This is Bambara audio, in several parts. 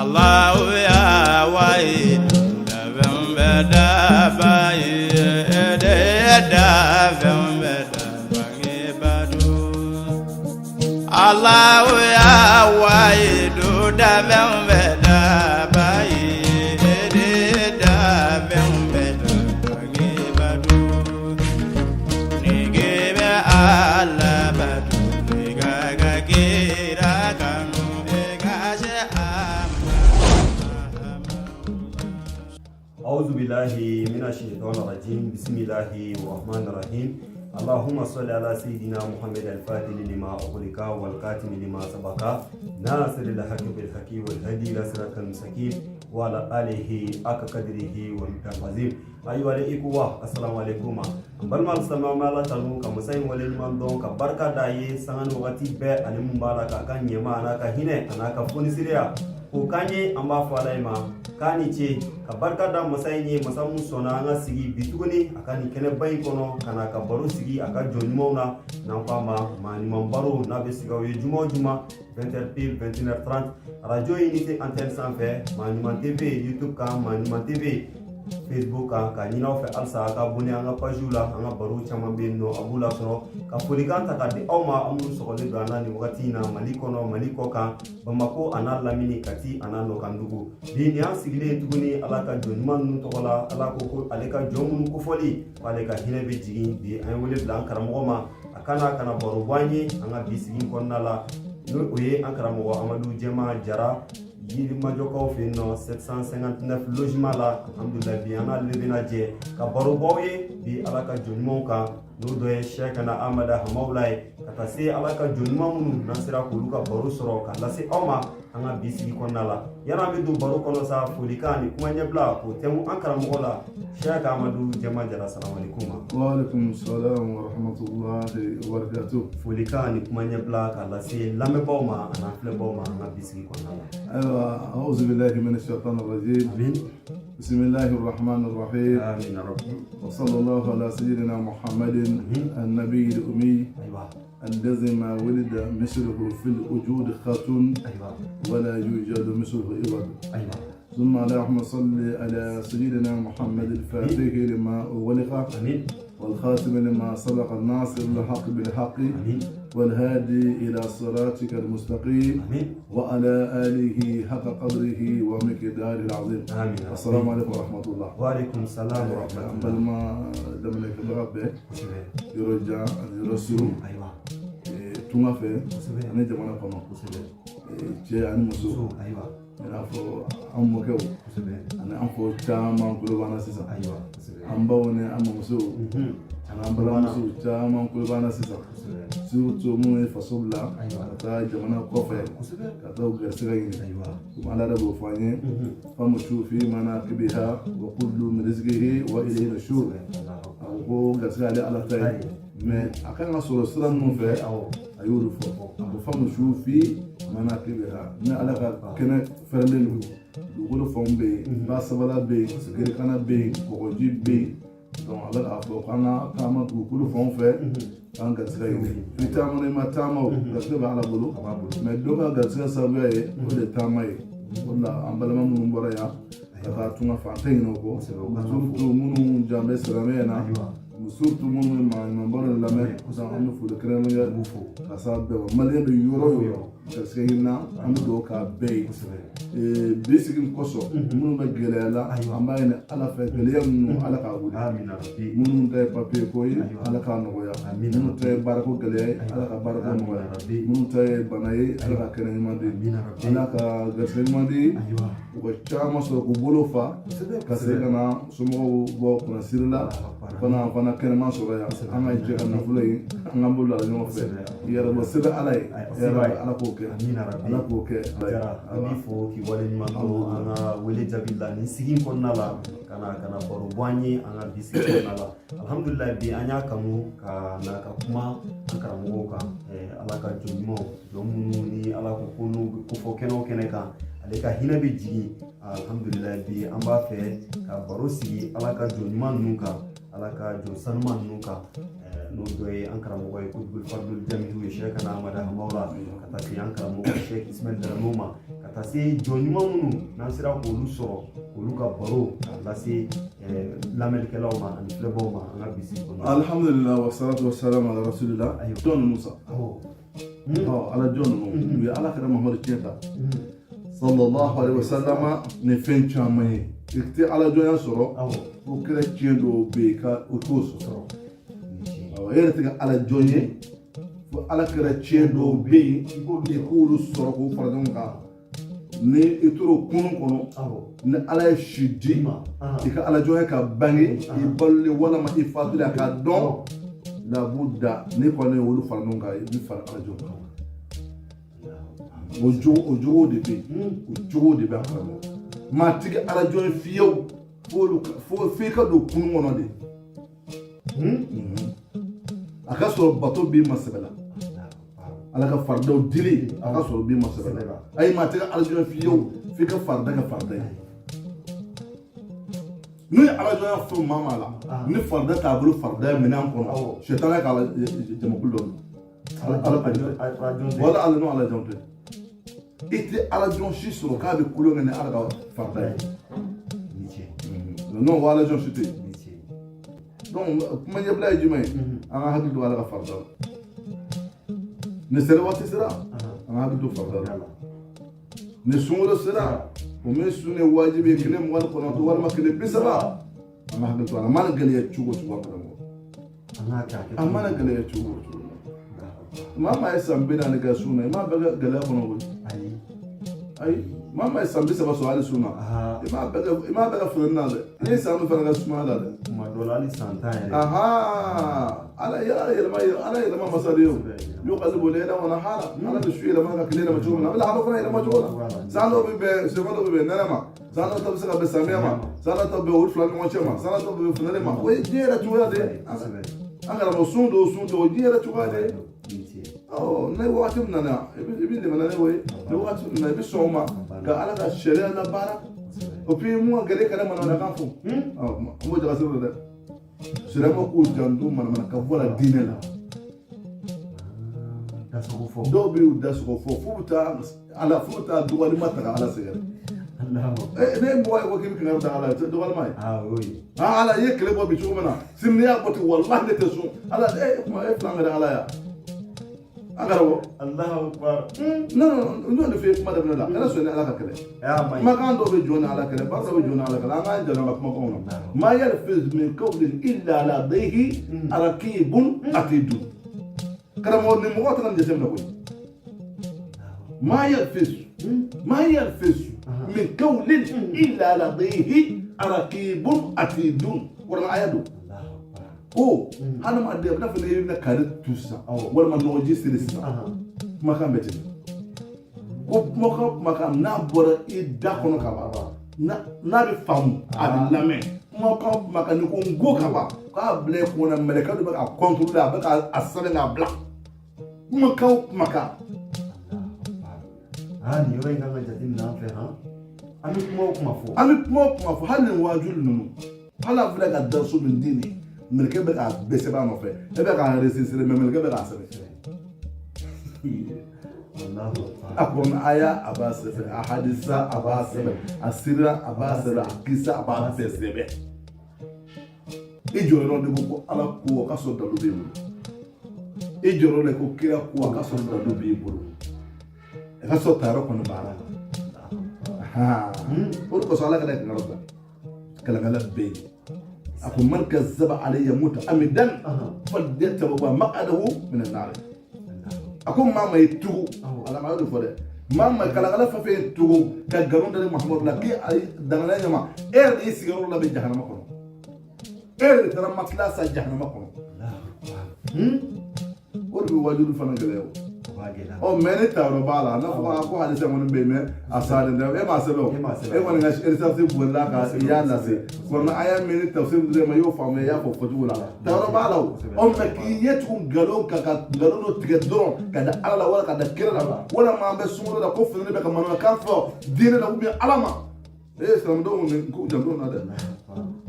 Allah ya wai da bai da badu Allah ya wai da bai badu ni gebe Allah badu ga gira kanu ga أعوذ بالله من الشيطان الرجيم بسم الله الرحمن الرحيم اللهم صل على سيدنا محمد الفاتح لما أغلق والكاتم لما سبق ناصر الحق بالحق والهدي إلى صراط المستقيم وعلى آله حق قدره ومقداره العظيم أيها الإخوة السلام عليكم بل ما سمع ما لا تلو كمسين وللمن دون كبركة داي سان وقتي ب المبارك كان يما أنا كهينة أنا كفوني سريا وكاني أما فلايما kani ce ka barka da masayi masamu sona nga sigi bituguni akani kene bayi kono kana ka baro sigi aka jonimo na fama mani mambaro na be siga we juma 20h pile 21h30 radio unité antenne sans fait mani man tv youtube ka mani man tv facebook ka nyina fe alsa ka boni anga pajula anga baro chama be no abula soro ka poliganta ka de awma amuru sokole gana ni wakati na maliko ka bamako ana lamini kati ana no kandugu bi ni asigile tuguni alaka jonman nu tokola alako ko aleka jomun ko foli aleka hine be jigi bi ay wole blan karamo ma akana kana baro wanye anga bisigi konnala no oye ankaramo Amadou Jema Jara yiri majokaw fe no 759 logement la alhamdulillah bi ana lebina je ka baro boye bi alaka jonmon ka no do Cheikh na Amada Hamawlay kata se alaka jonmon munu nasira ko luka baro soro ka la se awma anga bisigi konnala yana be do baro kono sa folikani kuma nyebla ko temu ankara mola Cheikh Amadou Jema Jara assalamu alaikum wa alaikum assalam wa rahmatullahi wa barakatuh folikani kuma nyebla ka la se lambe bawma ana fle bawma anga bisigi konnala أعوذ بالله من الشيطان الرجيم آمين بسم الله الرحمن الرحيم آمين رب وصلى الله على سيدنا محمد النبي الأمي أيوة الذي ما ولد مثله في الوجود خاتون أيوة ولا يوجد مثله إبد أيوة ثم اللهم صل على سيدنا محمد الفاتح لما أغلق آمين والخاتم لما سبق الناصر الحق بالحق آمين والهادي إلى صراطك المستقيم آمين وعلى آله حق قدره ومقداره العظيم آمين السلام عليكم ورحمة الله وعليكم السلام ورحمة الله بل ما دملك بربه كسبه يرجع يرسل أيوة تما في كسبه أنا جمانا كنا كسبه جاء أنا مسؤول أيوة أنا أفو أم مكو كسبه أنا أفو جاما كلوانا سيسا أيوة كسبه أم باوني أم مسؤول أنا أم بلا مسؤول جاما كلوانا سيسا كسبه surtout mun faso la أيوة ka taa jamana kɔfɛ كسبه ka taa garisɛgɛ ɲini أيوة kuma ala da b'o fɔ an ye famusu fi manaqibiha wa kullu min rizqihi wa ilayhi nushur a ko ko garisɛgɛ ale ala ta ye mais a kan ka sɔrɔ sira minnu fɛ a y'olu fɔ a ko famusu fi manaqibiha ni ala ka kɛnɛ fɛrɛlen don dugukolo fɛnw bɛ yen ba sabala bɛ yen gerekana bɛ yen kɔgɔji bɛ yen donc a bɛ k'a fɔ k'an ka taama dugukolo fɛnw fɛ an garisɛgɛ ɲini i taama na i ma taama o garisɛgɛ bɛ ala bolo mais dɔ ka garisɛgɛ sababuya ye o de taama ye o de la an balima minnu bɔra yan ka taa tunga fanta ɲini o kɔ surtout minnu jan bɛ silamɛya na surtout minnu bɛ maɲumanbaw de lamɛn donc an bɛ foli kɛrɛnkɛrɛnnen ka s'a bɛɛ ma maliyɛn bɛ yɔrɔ o yɔrɔ garisɛgɛ ɲini na an bɛ dugawu k'a bɛɛ ye bi sigi kɔsɔn minnu bɛ gɛlɛya la an b'a ɲini ala fɛ gɛlɛya minnu ala k'a wuli minnu ta ye papiye ko ye ala k'a nɔgɔya minnu ta ye baarako gɛlɛya ye ala ka baarako nɔgɔya minnu ta ye bana ye ala ka kɛnɛ ɲuman di ala ka garisɛgɛ ɲuman di u ka caman sɔrɔ k'u bolo fa ka se ka na somɔgɔw bɔ kunnasiri la fana kɛnɛman sɔrɔ yan an ka jɛ ka nafolo ye an ka bolo la ɲɔgɔn fɛ yɛrɛ bɔ sɛbɛn ala ye ala k'o kɛ ala k'o kɛ an b'i fɔ k'i wale ɲuman dɔn an ka wele jaabi la nin sigi kɔnɔna la kana baro bɔ an ye an ka bi sigi kɔnɔna la alhamdulillah bi an y'a kanu ka na ka kuma an karamɔgɔw kan ala ka jɔn ɲumanw jɔn minnu ni ala ko ko n'u bɛ ko fɔ kɛnɛ o kɛnɛ kan ale ka hinɛ bɛ jigin alhamdulillah bi an b'a fɛ ka baro sigi ala ka jɔn ɲuman ninnu kan ala ka jɔn sanuman ninnu kan نودوي أنكر مغوي كتب الفرد الجميل وشيخنا أحمد همولا كتاسي أنكر مغوي شيخ إسماعيل درنوما كتاسي جوني مامونو نانسيرا كولو سورو كولو كبرو كتاسي لامريكا لوما أنفلبوما أنا بيسي الحمد لله والصلاة والسلام على رسول الله جون موسى على جون موسى على كلام محمد كيتا صلى الله عليه وسلم نفين شامي اكتي على جون سورو وكذا تشيندو بيكا وكوسو يرتك على جوني على كذا تشيندو بي يقولوا سورو فردونكا ni itoro kunu kono ni ala ye shidi i ka ala jɔnya ka bange i balole walama i fatula ka dɔn labuda ni kɔni olu fara ɲɔgɔn kan i bi fara ala jɔn kan o jogo de bɛ o jogo de bɛ a kɔnɔ maa tigi ala jɔn fiyewu fo i ka don kunu kɔnɔ de a ka sɔrɔ bato b'i ma sɛbɛ la ala ka fardaw dili a ka sɔrɔ bi ma sɛbɛ la ayi maa tɛ ka alijɔnya fiyewu f'i ka farda ka farda ye n'u ye alijɔnya fɛn maa maa la ni farda t'a bolo farda ye minɛn kɔnɔ sɛtana ka jamakulu dɔ wala ala n'o alijɔn tɛ i tɛ alijɔn si sɔrɔ k'a bɛ kulo ni ala ka farda ye non wa alijɔn si tɛ donc kuma ɲɛbila ye jumɛn ye an ka hakili to ala ka farda la ni sɛlɛwaati sera an ka hakili to farda la ni sunkalo sera o min sun ye wajibi ye kile 29 walima kile 30 an ka hakili to ala mana gɛlɛya cogo o cogo a mana gɛlɛya cogo o cogo maa maa ye san 40 kɛ sun na i m'a bɛɛ kɛ gɛlɛya kɔnɔ koyi ayi maa maa ye san 30 sɔrɔ hali sun na i m'a bɛɛ kɛ fɛrɛni na dɛ i ye san min fana kɛ sumaya la dɛ kuma dɔ la hali san 10 yɛrɛ ala yɛlɛma masa de ye y'o kasi boli yɛlɛma wala hala ala bɛ su yɛlɛma ka tile yɛlɛma cogo min na a bɛ lahara fana yɛlɛma cogo la san dɔw bɛ bɛn sɛfan dɔw bɛ bɛn nɛnɛ ma san dɔw ta bɛ se ka bɛn samiya ma san dɔw ta bɛ olu fila ɲɔgɔn cɛ ma san dɔw ta bɛ bɛn funɛnɛ ma o ye diɲɛ yɛrɛ cogoya de an karamɔgɔ sun dɔw o diɲɛ yɛrɛ cogoya de ne waati min nana i bɛ dɛmɛ na ne o ye ne waati min na i bɛ sɔn o ma ka ala ka sariya labaara o puis mun ka gɛlɛn kɛnɛ mana kan fɔ n b'o jaka sɛbɛn dɛ sirama k'u janto manamana ka bɔ la diinɛ la dɔw bɛ y'u da sogo fɔ f'u bɛ taa dɔgɔlima ta ka ala sɛgɛrɛ ne ye mɔgɔ ye ko k'i bɛ kɛnɛ ta ala ye dɔgɔlima ye ala i ye kɛlɛ bɔ bi cogo min na sini n'i y'a bɔ ten walahi ne tɛ sɔn ala kuma e fila kɛra ala ya an karamɔgɔ non de fɛ kuma daminɛ la ala sɔnni ala ka kɛlɛ kumakan dɔw bɛ jɔn ni ala kɛlɛ baara dɔw bɛ jɔn ni ala kɛlɛ an k'an jala ka kumakanw na maa yalfizu min qawlin illa ladayhi raqibun atidun karamɔgɔ ni mɔgɔ tɛna nin jateminɛ koyi maa yalfizu min qawlin illa ladayhi raqibun atidun walima aya don ko hadamaden a bɛ n'a fɔ ne ye na kari tu sisan walima nɔgɔji siri sisan kumakan bɛ ten ko kumakan n'a bɔra i da kɔnɔ ka ban n'a bɛ faamu a bɛ lamɛn kumakan ni ko n go ka ban k'a bila i kun na mɛlɛkɛ dɔ bɛ ka contrôler a bɛ ka a sɛbɛn k'a bila kumakan nin yɔrɔ in kan ka jateminɛ an fɛ an bɛ kuma o kuma fɔ hali nin waajuli ninnu hali a filɛ ka daso min den nin mɛlɛkɛ bɛ k'a bɛɛ sɛbɛn a nɔfɛ e bɛ k'a resisere mɛ mɛlɛkɛ bɛ k'a sɛbɛn a kɔnɔ aya a b'a sɛbɛn a hadisa a b'a sɛbɛn a sira a b'a sɛbɛn a kisa a b'a bɛɛ sɛbɛn i jɔyɔrɔ de ko ala ko a ka sɔrɔ dalu b'i bolo i jɔyɔrɔ de ko kira ko a ka sɔrɔ dalu b'i bolo i ka sɔrɔ tayɔrɔ kɔni baara la o de kɔsɔn ala ka kɛlɛ bila kɛlɛkɛlɛ bɛ yen a ko man kazzaba alayya muta'ammidan falyatabawwa maq'adahu min an-nar a ko maa ma ye tugu ala ma y'o fɔ dɛ maa ma kalakala fɛn fɛn ye tugu ka nkalon da Muhamadu la k'i dangalaya ɲama e yɛrɛ de y'i sigiyɔrɔ labɛn jahanama kɔnɔ e yɛrɛ de taara matila sa jahanama kɔnɔ o de bɛ wajulu fana gɛlɛya mɛ ne tayɔrɔ b'a la n'a fɔ ko halisa kɔni bɛ yen mɛ a salen tɛ e m'a sɛbɛn o e kɔni ka eresarisi bolila ka i y'a lase kɔni a y'a mɛn ni tafsiri dɔ ma i y'o faamu i y'a fɔ fɔcogo la tayɔrɔ b'a la o mɛ k'i ye tugun nkalon kan ka nkalon dɔ tigɛ dɔrɔn ka da ala la wala ka da kira la walima an bɛ sunkalo la ko fini bɛ ka manamakan fɔ diinɛ la ubiyɛn ala ma silamɛdenw ko janto na dɛ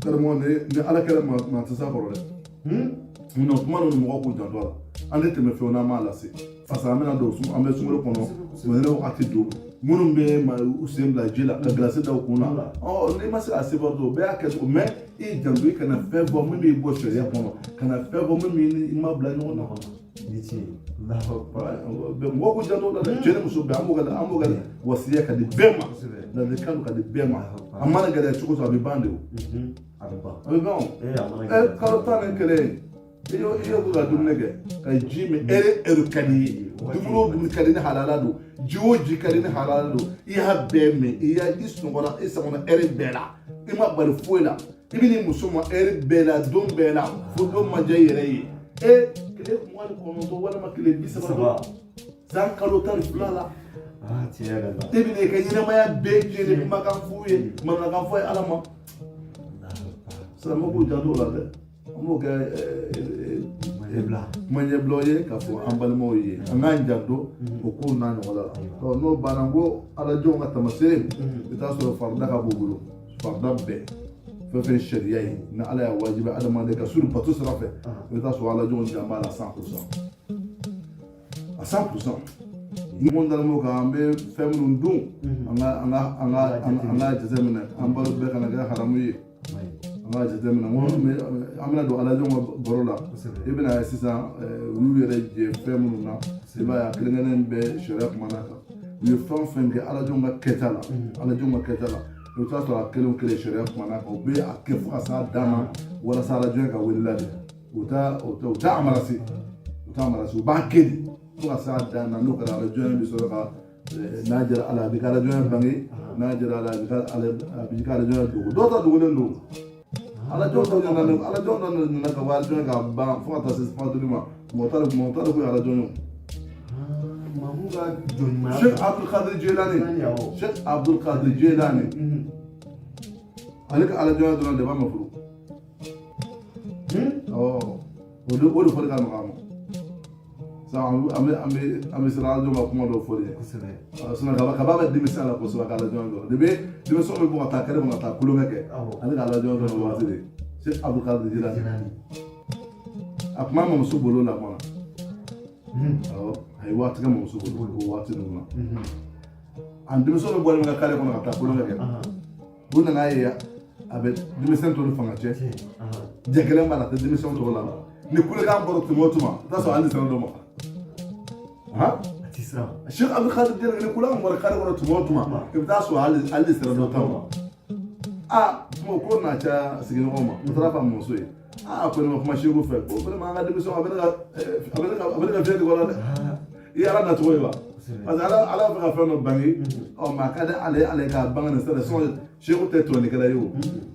karamɔgɔ ni ala kɛra maa tɛ s'a kɔrɔ dɛ mun kuma no mɔgɔ k'u janto a la an tɛ tɛmɛ fɛnw na an b'a lase parce que an bɛna don an bɛ sunkalo kɔnɔ wɛrɛ wagati don minnu bɛ u sen bila ji la ka gilasi da u kun na n'i ma se ka se fɔ dɔrɔn bɛɛ y'a kɛ cogo mais i janto i kana fɛn fɔ min b'i bɔ sariya kɔnɔ kana fɛn fɔ min b'i ma bila ɲɔgɔn na mɔgɔ k'u janto la dɛ cɛ ni muso bɛɛ an b'o ka wasiya ka di bɛɛ ma ladilikan ka di bɛɛ ma a mana gɛlɛya cogo cogo a bɛ ban de o a bɛ ban o kalo tan ni kelen i y'o ka dumuni kɛ ka ji min ɛri ka di ye dumuni o dumuni ka di ni halala don ji o ji ka di ni halala don i y'a bɛɛ min i sunɔgɔla i sagona ɛri bɛɛ la i ma bali foyi la i bɛ ni muso ma ɛri bɛɛ la don bɛɛ la fo don ma diya i yɛrɛ ye tile 29 walima tile 30 san kalo 12 la i bɛ n'i ka ɲɛnamaya bɛɛ tiɲɛ ni kumakan f'u ye mananakan fɔ ye ala ma silamɛ k'u janto o la dɛ an b'o kɛ kumaɲɛbilaw ye k'a fɔ an balimaw ye an k'an janto o kow n'a ɲɔgɔn la n'o banna n ko arajow ka taamasere i bɛ taa sɔrɔ farida ka b'u bolo farida bɛɛ fɛn fɛn sariya ye ni ala y'a wajibi adamaden ka suru bato sira fɛ i bɛ taa sɔrɔ arajow jan b'a la 100% a 100%. Mun dara mo kan an bɛ fɛn minnu dun an ka jateminɛ an balo bɛɛ kana kɛ haramu ye an ka jateminɛ an bɛna don aladenw ka baro la i bɛna ye sisan olu yɛrɛ jɛ fɛn minnu na i b'a ye a kelen-kelen bɛ sariya kumana kan u ye fɛn o fɛn kɛ aladenw ka kɛta la i bɛ taa sɔrɔ a kelen o kelen sariya kumana kan u bɛ a kɛ fo ka s'a dan na walasa aladenw ka weleli la de u t'a amarasi u b'a kɛ de fo ka s'a dan na n'o kɛra aladenw bɛ sɔrɔ ka n'a jɛra ala a bɛ ka aladenw bange n'a jɛra ala a bɛ ka aladenw dogo dɔw ta dogolen don aladenw dɔ nana ka bɔ aladenw ka ban fo ka taa se fatuli ma mɔgɔ t'a dɔn ko ye aladenw ye Sheikh Abdul Qadir Jilani ale ka aladenw dɔrɔn de b'a ma furu o de fɔli ka nɔgɔ a ma an bɛ siran aladenw ka kuma dɔw fɔli ye kaba bɛ denmisɛn la kosɛbɛ ka aladenw dɔrɔn de bɛ denmisɛnw bɛ bɔ ka taa kɛnɛ ma ka taa kulonkɛ kɛ ale ka aladenw dɔrɔn waati de Sheikh Abdul Qadir Jilani a kuma ma muso bolo la kɔnɔ a ye waati kɛ muso bolo o waati ninnu na an denmisɛnw bɛ bɔlen ka kare kɔnɔ ka taa kulonkɛ kɛ u nana ye a bɛ denmisɛn tɔ ni fanga cɛ jɛ kelen b'a la tɛ denmisɛnw tɔgɔ la ni kulekan bɔra tuma o tuma i t'a sɔrɔ hali siran dɔ ma Sheikh Abdul Qadir Jilani ni kulekan bɔra kare kɔnɔ tuma o tuma i bɛ taa sɔrɔ hali siran dɔ ta ma kuma ko n'a caya sigiɲɔgɔn ma o taara fa muso ye ko ne ma kuma Sheikh fɛ ko vraiment an ka denmisɛnw a bɛ ne ka fiɲɛ tigɛ o la dɛ i ye ala nacogo ye wa parce que ala bɛ ka fɛn dɔ bange mɛ a ka di ale ka bange nin sira sinon Sheikh tɛ tɔnikɛla ye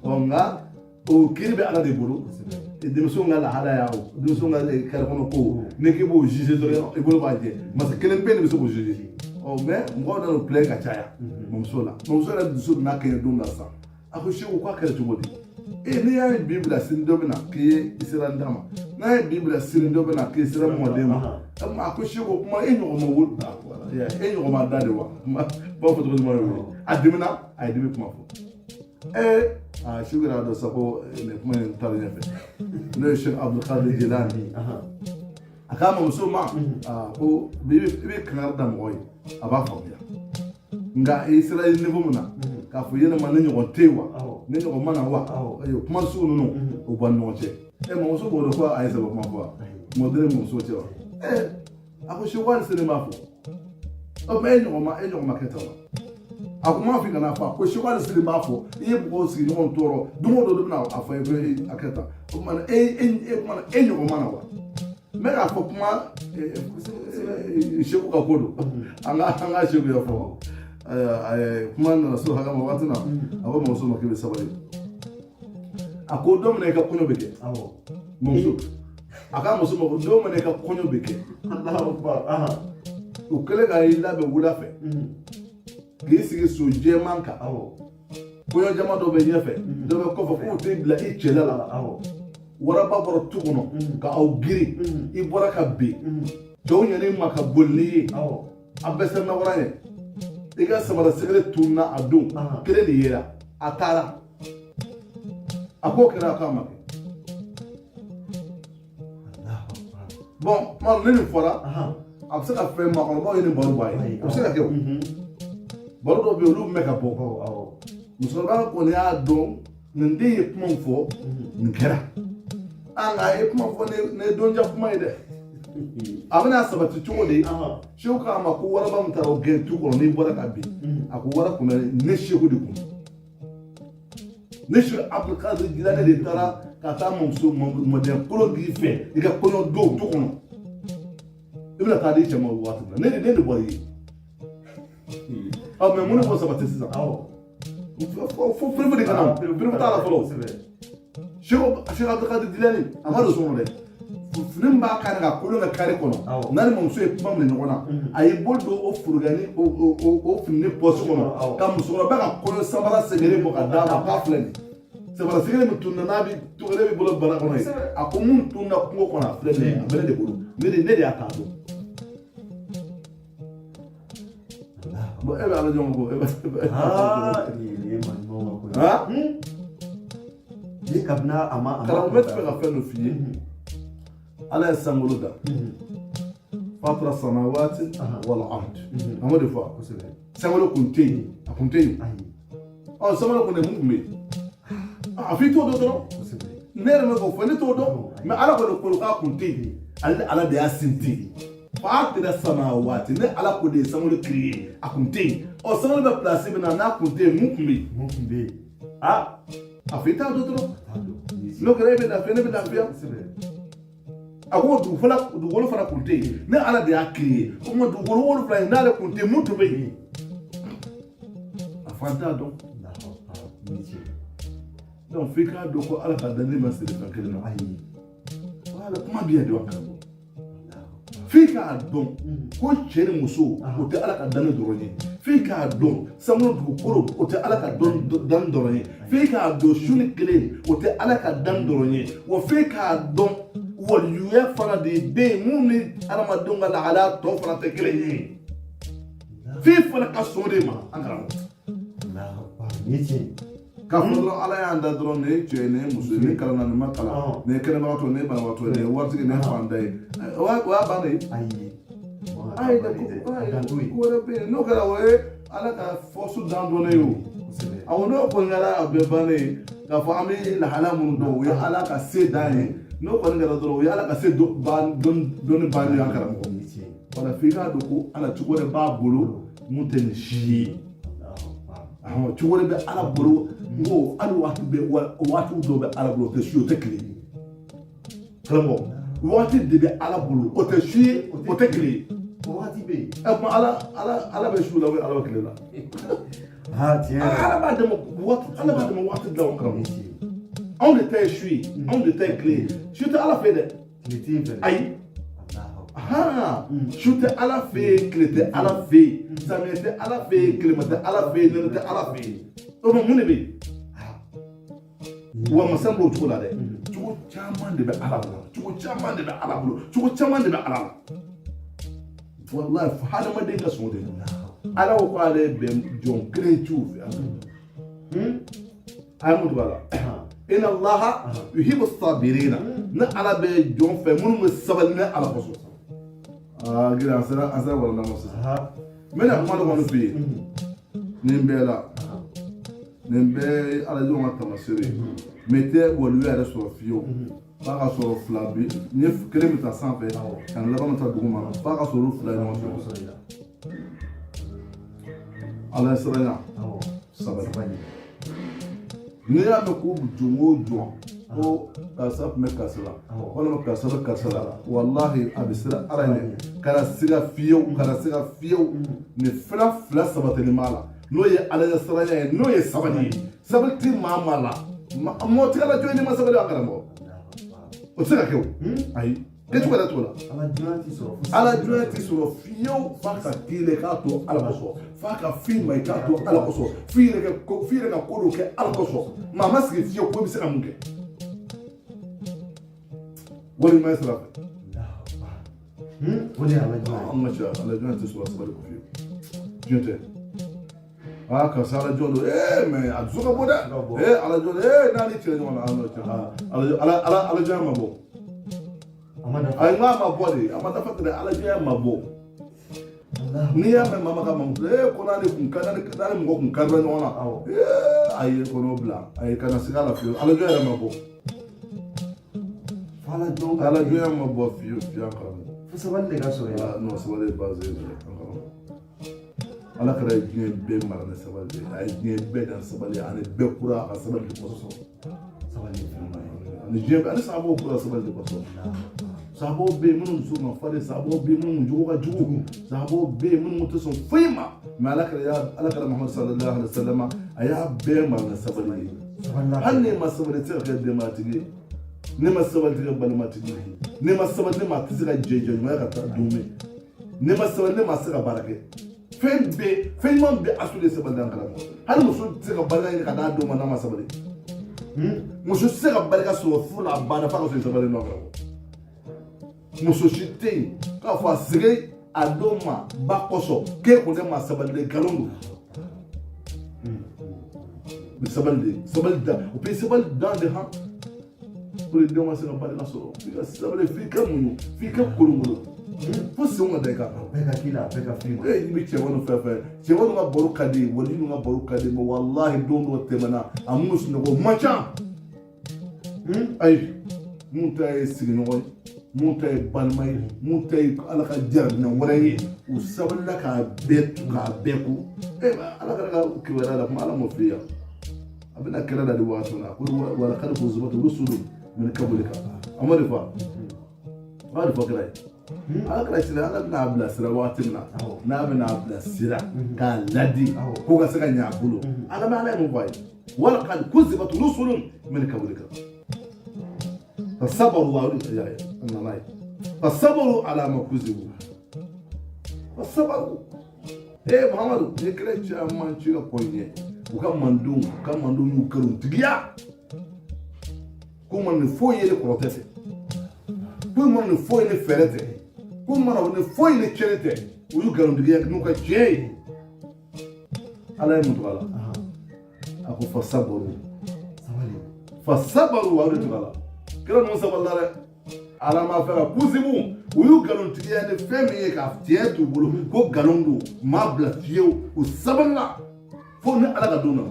o nka o kiiri bɛ ala de bolo denmisɛnw ka lahalaya o denmisɛnw ka kɛrɛ kɔnɔ ko n'i k'i b'o juger dɔrɔn i bolo b'a jɛ parce que kelen bɛ de bɛ se k'o juger mais mɔgɔw nana o plaint ka caya mamuso yɛrɛ dusu n'a kɛɲɛ don la sisan a ko Sheikh k'a kɛra cogo di n'i y'a ye bi bila sini dɔ bɛ na k'i ye i sera n da ma n'a ye bi bila sini dɔ bɛ na k'i sera mɔden ma a ko Sheikh kuma e ɲɔgɔn ma wolo e ɲɔgɔn ma da de wa b'a fɔ cogo jumɛn de wolo a dimina a ye dimi kuma fɔ Sheikh yɛrɛ dɔ sa ko nin kuma in taara ɲɛfɛ n'o ye Sheikh Abdul Qadir Jilani a k'a ma muso ma ko i bɛ kankari da mɔgɔ ye a b'a faamuya nka i sera niveau min na k'a fɔ yɛlɛma ne ɲɔgɔn tɛ wa ne ɲɔgɔn ma na wa kuma sugu ninnu o b'an ni ɲɔgɔn cɛ mamuso b'o de fɔ a ye sɛbɛn kuma fɔ wa mɔden ni mamuso cɛ wa a ko Sheikh wali sini b'a fɔ mɛ e ɲɔgɔn ma kɛ tan wa a ko m'a fɔ i kana fɔ a ko Sheikh wali sini b'a fɔ i ye mɔgɔw sigi ɲɔgɔn tɔɔrɔ don o don de bɛna a fɔ i ko a kɛ tan o kumana e ɲɔgɔn ma na wa mɛ k'a fɔ kuma Sheikh ka ko don an ka Sheikh yɛrɛ fɔ kuma nana so hakɛ ma waati na a ko mamuso ma k'i bɛ sabali a ko don min na i ka kɔɲɔ bɛ kɛ mamuso a ka muso ma ko don min na i ka kɔɲɔ bɛ kɛ o kɛlen ka i labɛn wula fɛ k'i sigi so jɛman kan kɔɲɔ jama dɔ bɛ ɲɛfɛ dɔ bɛ kɔfɛ k'o t'i bila i cɛla la waraba bɔra tu kɔnɔ ka aw giri i bɔra ka ben cɛw ɲɛn'i ma ka boli n'i ye a bɛɛ sɛbɛnna wara ye i ka samara sɛgɛrɛ tununa a don kelen de yera a taara a k'o kɛra a k'a ma kɛ bon ma ne ni fɔra a bɛ se ka fɛn maakɔrɔbaw ye ni baro b'a ye a bɛ se ka kɛ o baro dɔw bɛ yen olu mɛn ka bɔ musokɔrɔba kɔni y'a dɔn nin den ye kuma fɔ nin kɛra nka a ye kuma fɔ ne ye donja kuma ye dɛ a bɛna sabati cogo di seku k'a ma ko waraba min taara o gɛn tu kɔnɔ n'i bɔra ka bin a ko wara kun bɛ ne seku de kun ne seku abdulkadir jilani de taara ka taa mamuso mɔdɛn kolo k'i fɛ i ka kɔɲɔ don du kɔnɔ i bɛna taa di cɛ ma o waati min na ne de bɔra yen mɛ mun de fɔ sabati sisan fo perewu de ka na perewu t'a la fɔlɔ seku abdulkadir jilani a ma don so kɔnɔ dɛ fini b'a kari ka kolon ka kari kɔnɔ n'a ni mamuso ye kuma minɛ ɲɔgɔn na a y'i bolo don o forogɛni o fini pɔsi kɔnɔ ka musokɔrɔba ka kolon sabara sɛgɛrɛ bɔ ka d'a ma k'a filɛ nin sabara sɛgɛrɛ min tunna n'a bi togɛrɛ b'i bolo bara kɔnɔ ye a ko mun tunna kungo kɔnɔ a filɛ nin ye a bɛ ne de bolo ne de y'a t'a dɔn bon e bɛ ala jɔn ko e bɛ ni kabina a ma karamɔgɔ bɛ fɛ ka fɛn dɔ f'i ye ala ye sankolo da fatara samawati wal ard an b'o de fɔ sankolo kun tɛ yen a kun tɛ yen sankolo kun tɛ mun kun bɛ yen a f'i t'o dɔn dɔrɔn ne yɛrɛ bɛ k'o fɔ ne t'o dɔn mɛ ala kɔni kolo k'a kun tɛ yen ale ala de y'a sinti fatara samawati ne ala ko de ye sankolo créé a kun tɛ yen sankolo bɛ place min na n'a kun tɛ yen mun kun bɛ yen a f'i t'a dɔn dɔrɔn n'o kɛra e bɛ lafiya ne bɛ lafiya a ko dugukolo fana kun tɛ yen ne ala de y'a créé o tuma dugukolo wolonfila in n'ale kun tɛ yen mun tun bɛ yen a fan t'a dɔn donc f'i k'a dɔn ko ala ka dan ne ma siri fɛn kelen na ala kuma bɛ yan de wa karamɔgɔ f'i k'a dɔn ko cɛ ni muso o tɛ ala ka dan ne dɔrɔn ye f'i k'a dɔn sanu dugukolo o tɛ ala ka dan dɔrɔn ye f'i k'a dɔn su ni kelen o tɛ ala ka dan dɔrɔn ye wa f'i k'a dɔn waliyuya fana de bɛ yen mun ni adamadenw ka lahalaya tɔ fana tɛ kelen ye f'i fana ka sɔn de ma an karamɔgɔ k'a fɔ dɔrɔn ala y'an da dɔrɔn nin ye cɛ ye nin ye muso ye nin kalan na nin ma kalan nin ye kɛnɛbagatɔ nin ye banabagatɔ nin ye waritigi nin ye fanda ye o y'a bannen ayi ko wɛrɛ bɛ yen n'o kɛra o ye ala ka fɔsu dan dɔnnen ye o n'o kɔni kɛra a bɛɛ bannen ye k'a fɔ an bɛ lahalaya minnu dɔn o ye ala ka se dan ye n'o kɔni kɛra dɔrɔn o ye ala ka se dɔnni bannen ye an karamɔgɔ wala f'i k'a dɔn ko ala cogo wɛrɛ b'a bolo mun tɛ nin si ye cogo wɛrɛ bɛ ala bolo n ko hali waati dɔw bɛ ala bolo o tɛ si o tɛ tile ye karamɔgɔ waati de bɛ ala bolo o tɛ si ye o tɛ tile ye waati bɛ yen kuma ala bɛ su la o ala bɛ tile la ala b'a dɛmɛ waati dilan o karamɔgɔ anw de ta ye su ye anw de ta ye tile ye su tɛ ala fɛ dɛ tile tɛ ayi su tɛ ala fɛ yen tile tɛ ala fɛ yen samiya tɛ ala fɛ yen tilema tɛ ala fɛ yen nɛnɛ tɛ ala fɛ yen o ma mun de bɛ yen wa masa b'o cogo la dɛ cogo caman de bɛ ala bolo cogo caman de bɛ ala bolo cogo caman de bɛ ala la walayi fo hadamaden ka sɔn o de ma ala ko k'ale bɛ jɔn kelen ciw fɛ a ye mun de b'a la inna allaha yuhibbu sabirina ne ala bɛ jɔn fɛ minnu bɛ sabali ne ala kosɔn gida an sera walanda ma sisan n bɛna kuma dɔ kɔni f'i ye nin bɛɛ la nin bɛɛ ye aladenw ka taamasere ye mɛ tɛ waliyu yɛrɛ sɔrɔ fiyewu f'a ka sɔrɔ fila bi n ye kelen bɛ taa sanfɛ ka n laban bɛ taa dugu ma f'a ka sɔrɔ olu fila ɲɔgɔn fɛ ala ye siranya sabali n'i y'a mɛn ko jɔn o jɔn ko karisa tun bɛ karisa la walima karisa bɛ karisa la walahi a bɛ siran ala ɲɛ kana siga fiyewu nin fila sabatili b'a la n'o ye ala ɲɛ siranya ye n'o ye sabali ye sabali ti maa la mɔgɔ tigɛ la jɔn ni ma sabali an karamɔgɔ o tɛ se ka kɛ o ayi kɛcogo yɛrɛ t'o la ala jɔnya tɛ sɔrɔ fiyewu f'a ka k'i yɛrɛ k'a to ala kosɔn f'a ka f'i ma i k'a to ala kosɔn f'i yɛrɛ ka ko dɔw kɛ ala kosɔn maa ma sigi fiyewu ko i bɛ se ka mun kɛ walima ye sira fɛ o de ye ala jɔnya an ka ca ala jɔnya tɛ sɔrɔ sabali ko fiyewu diɲɛ tɛ karisa ala jɔn don mɛ a dusu ka bɔ dɛ ala jɔn n'ale cɛ ɲɔgɔn na ala jɔnya ma bɔ ay ma body amada fatare ala je ma bo ni ya mama ka mamu ko na ni kun kana ni mo kun karra no na ay ko no bla ay kana sigala fi ala je ma bo ala je ma bo fi encore sabal de gaso ya no sabal de base ala kara je be mara na sabal de ay je be dan sabal ya ani be kura ka sabal de ko sabal de ni je ani sabo kura sabal de ko sabo be mun so na fare sabo be mun jugo ka jugo sabo be mun mutu son fima ma ala kara muhammad sallallahu alaihi wasallam aya be mara na sabal de hanne ma sabal de ta de ma tigi ne ma sabal de bal ma tigi ne ma sabal de ma tigi jeje ma ka ta dume ne ma sabal de ma saka barake fen man be asule sabal dan kala hal muso saka baraka ka da do ma na ma sabal muso saka baraka so fula bana fa ko sabal no kala muso shite ka fa sire adoma bakoso ke ko de ma sabal de galongo sabal da o pe sabal dan de ha pour le doma saka baraka so sabal fi ka kulungulo fo singa da ka beka kila beka fima ni ce wani fefe ce wani ga boru kade wani ga boru kade mo wallahi don do temana amus no go macha ay mutai signo mutai balmai mutai alaka jarna warai usaballa ka betu ka beku alaka ga kiwara da kuma alamu fiya abina kira da wato na ko wala kada ko zubatu rusulu min kabulika amarifa marifa kira ala sira ala na abla sira watin na na abla sira ka ladi ko ga saka nya bulu ala ma ala mu bai wala qad kuzibat rusulun min qablika fasabaru wa ya annamai fasabaru ala ma kuzibu fasabaru muhammadu ne kire ci amman ci ga konye kan mandu yu karun tigiya kuma ne foye le proteste kuma ne foye le ferete kuma ne foye le cherete yu karun tigiya nuka je ala yi mutu ala ako fasabaru wa rutu ala kira nusa walare ala ma fera kuzimu yu karun tigiya ne femi ka tietu bulu ko galungu ma bla fiyo usaballa fo ne ala ka duna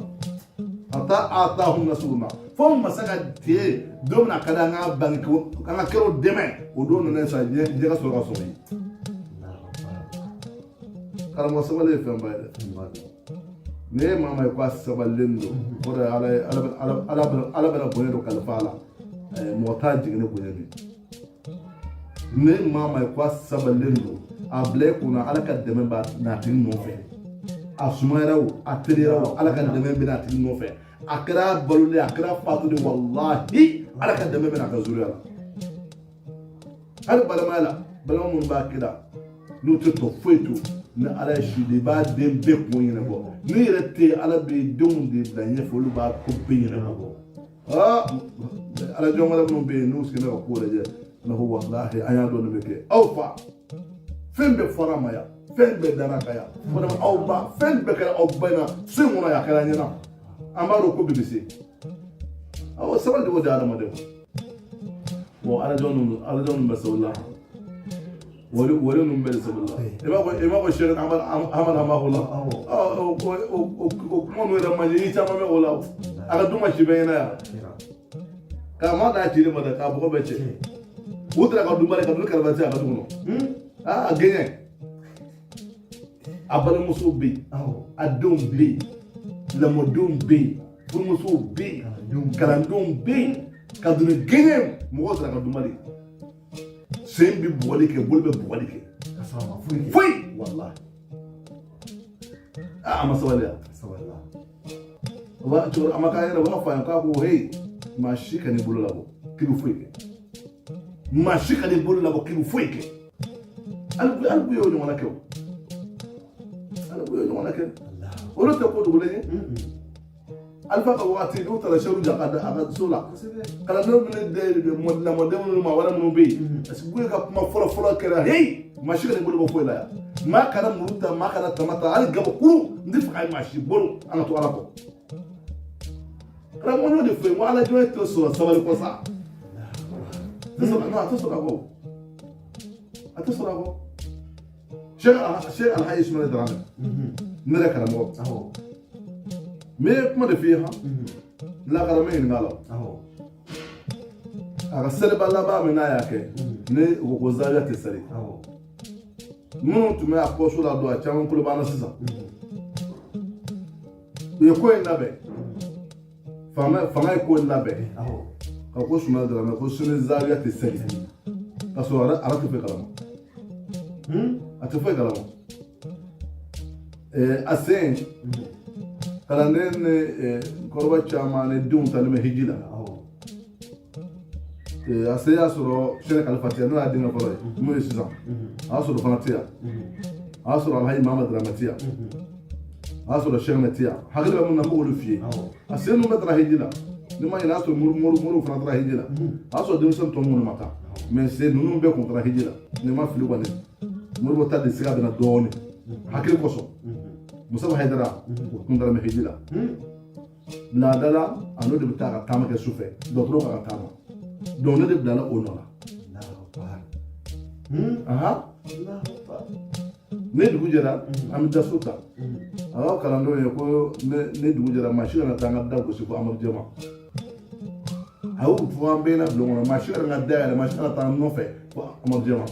ata atahum nasruna fo masaka tie domna kada nga banko kana kero deme o do no sa je ka so ka so mi kala mo sabale fe mbaade ne mama ko sabalendo ko ala bana bonedo kala fala mota jigne bonedo ne mama ko sabalendo able kuna ala ka deme ba na tin no fe asumaraw atriraw ala ka deme bina tin no fe akra balule akra fatu de wallahi ala ka deme bina ka zuriya hal balama mun ba kida no to foitu na ala shi de ba dem be ko yin bo ni rete ala be dum de danye folu ba ko be yin bo ala jongala mun be no skina ko de na ho wallahi aya do no be ke awfa fembe forama ya fembe daraka ya fona awba fembe kala awbana singuna ya kala nyana amaro ko bibisi aw sabal de wada ma de wo ala don basawla wala num bel saballa ema ko shere amana ma hola ko mo ra ma yi chama me hola ala duma shibena ya kama da tiri ma da ka bo bece udra ka dumare ka dul karbati aka duno genye abale muso be adom be lamodom be muso be kalandom be ka dunu genye mo udra ka dumare sembi boli ke bolbe boli ke kasama fui wallahi masawala wa to amaka yana wa fa ka ko hey mashika ni bulu labo kibu fui ke mashika ni bulu labo kibu fui ke albu yo nyona ke Allah wala ta ko dole alfa ka wati do tala sharu ja kada aga sola kala no min de modna modem ma wala no be asbu ka ma fola kera hey mashika ni bulu ko la ma kana muruta ma kana tamata al gaba kuru ndif ay mashi bolu ana to alako kala mo no de fe mo ala jo to so sabal ko sa to so ko atasrago Sheikh Al-Hayy Ismail Drame nere karamo me kuma da fiha la karame ni ngalo aga selba la ba me na yake ne ko zaga te sari mun tume apostle la do a chamun kulo bana sisa ye ko en labe fama ko en labe ka ko Ismail Drame ko sunu zaga te sari kaso ara te fe kalamo atafai kalamo asen kalanen korba chama ne dum tanime hijila asen asoro Sheikh Al-Fatiha na dinga fara mo yisa asoro fanatia asoro Al-Hayy Muhammad Dramatia asoro Sheikh Matia hagila mun na mo fi asen no metra hijila nima ina asoro muru fanatra hijila asoro dum sam to mun maka mais c'est nous be kontra hijila nima filu bane murbo tadi siga bena doni hakil koso musaba haydara kundara me hijila la dala anu de bitaka tama ke sufe do tro ka tama do ne de dala onola aha ne dugu jara am da suta awa kalando ye ko ne dugu jara mashira na tanga da ko sifu amar jama awu fu ambena blongo mashira na da mashira na tanga no fe amar jama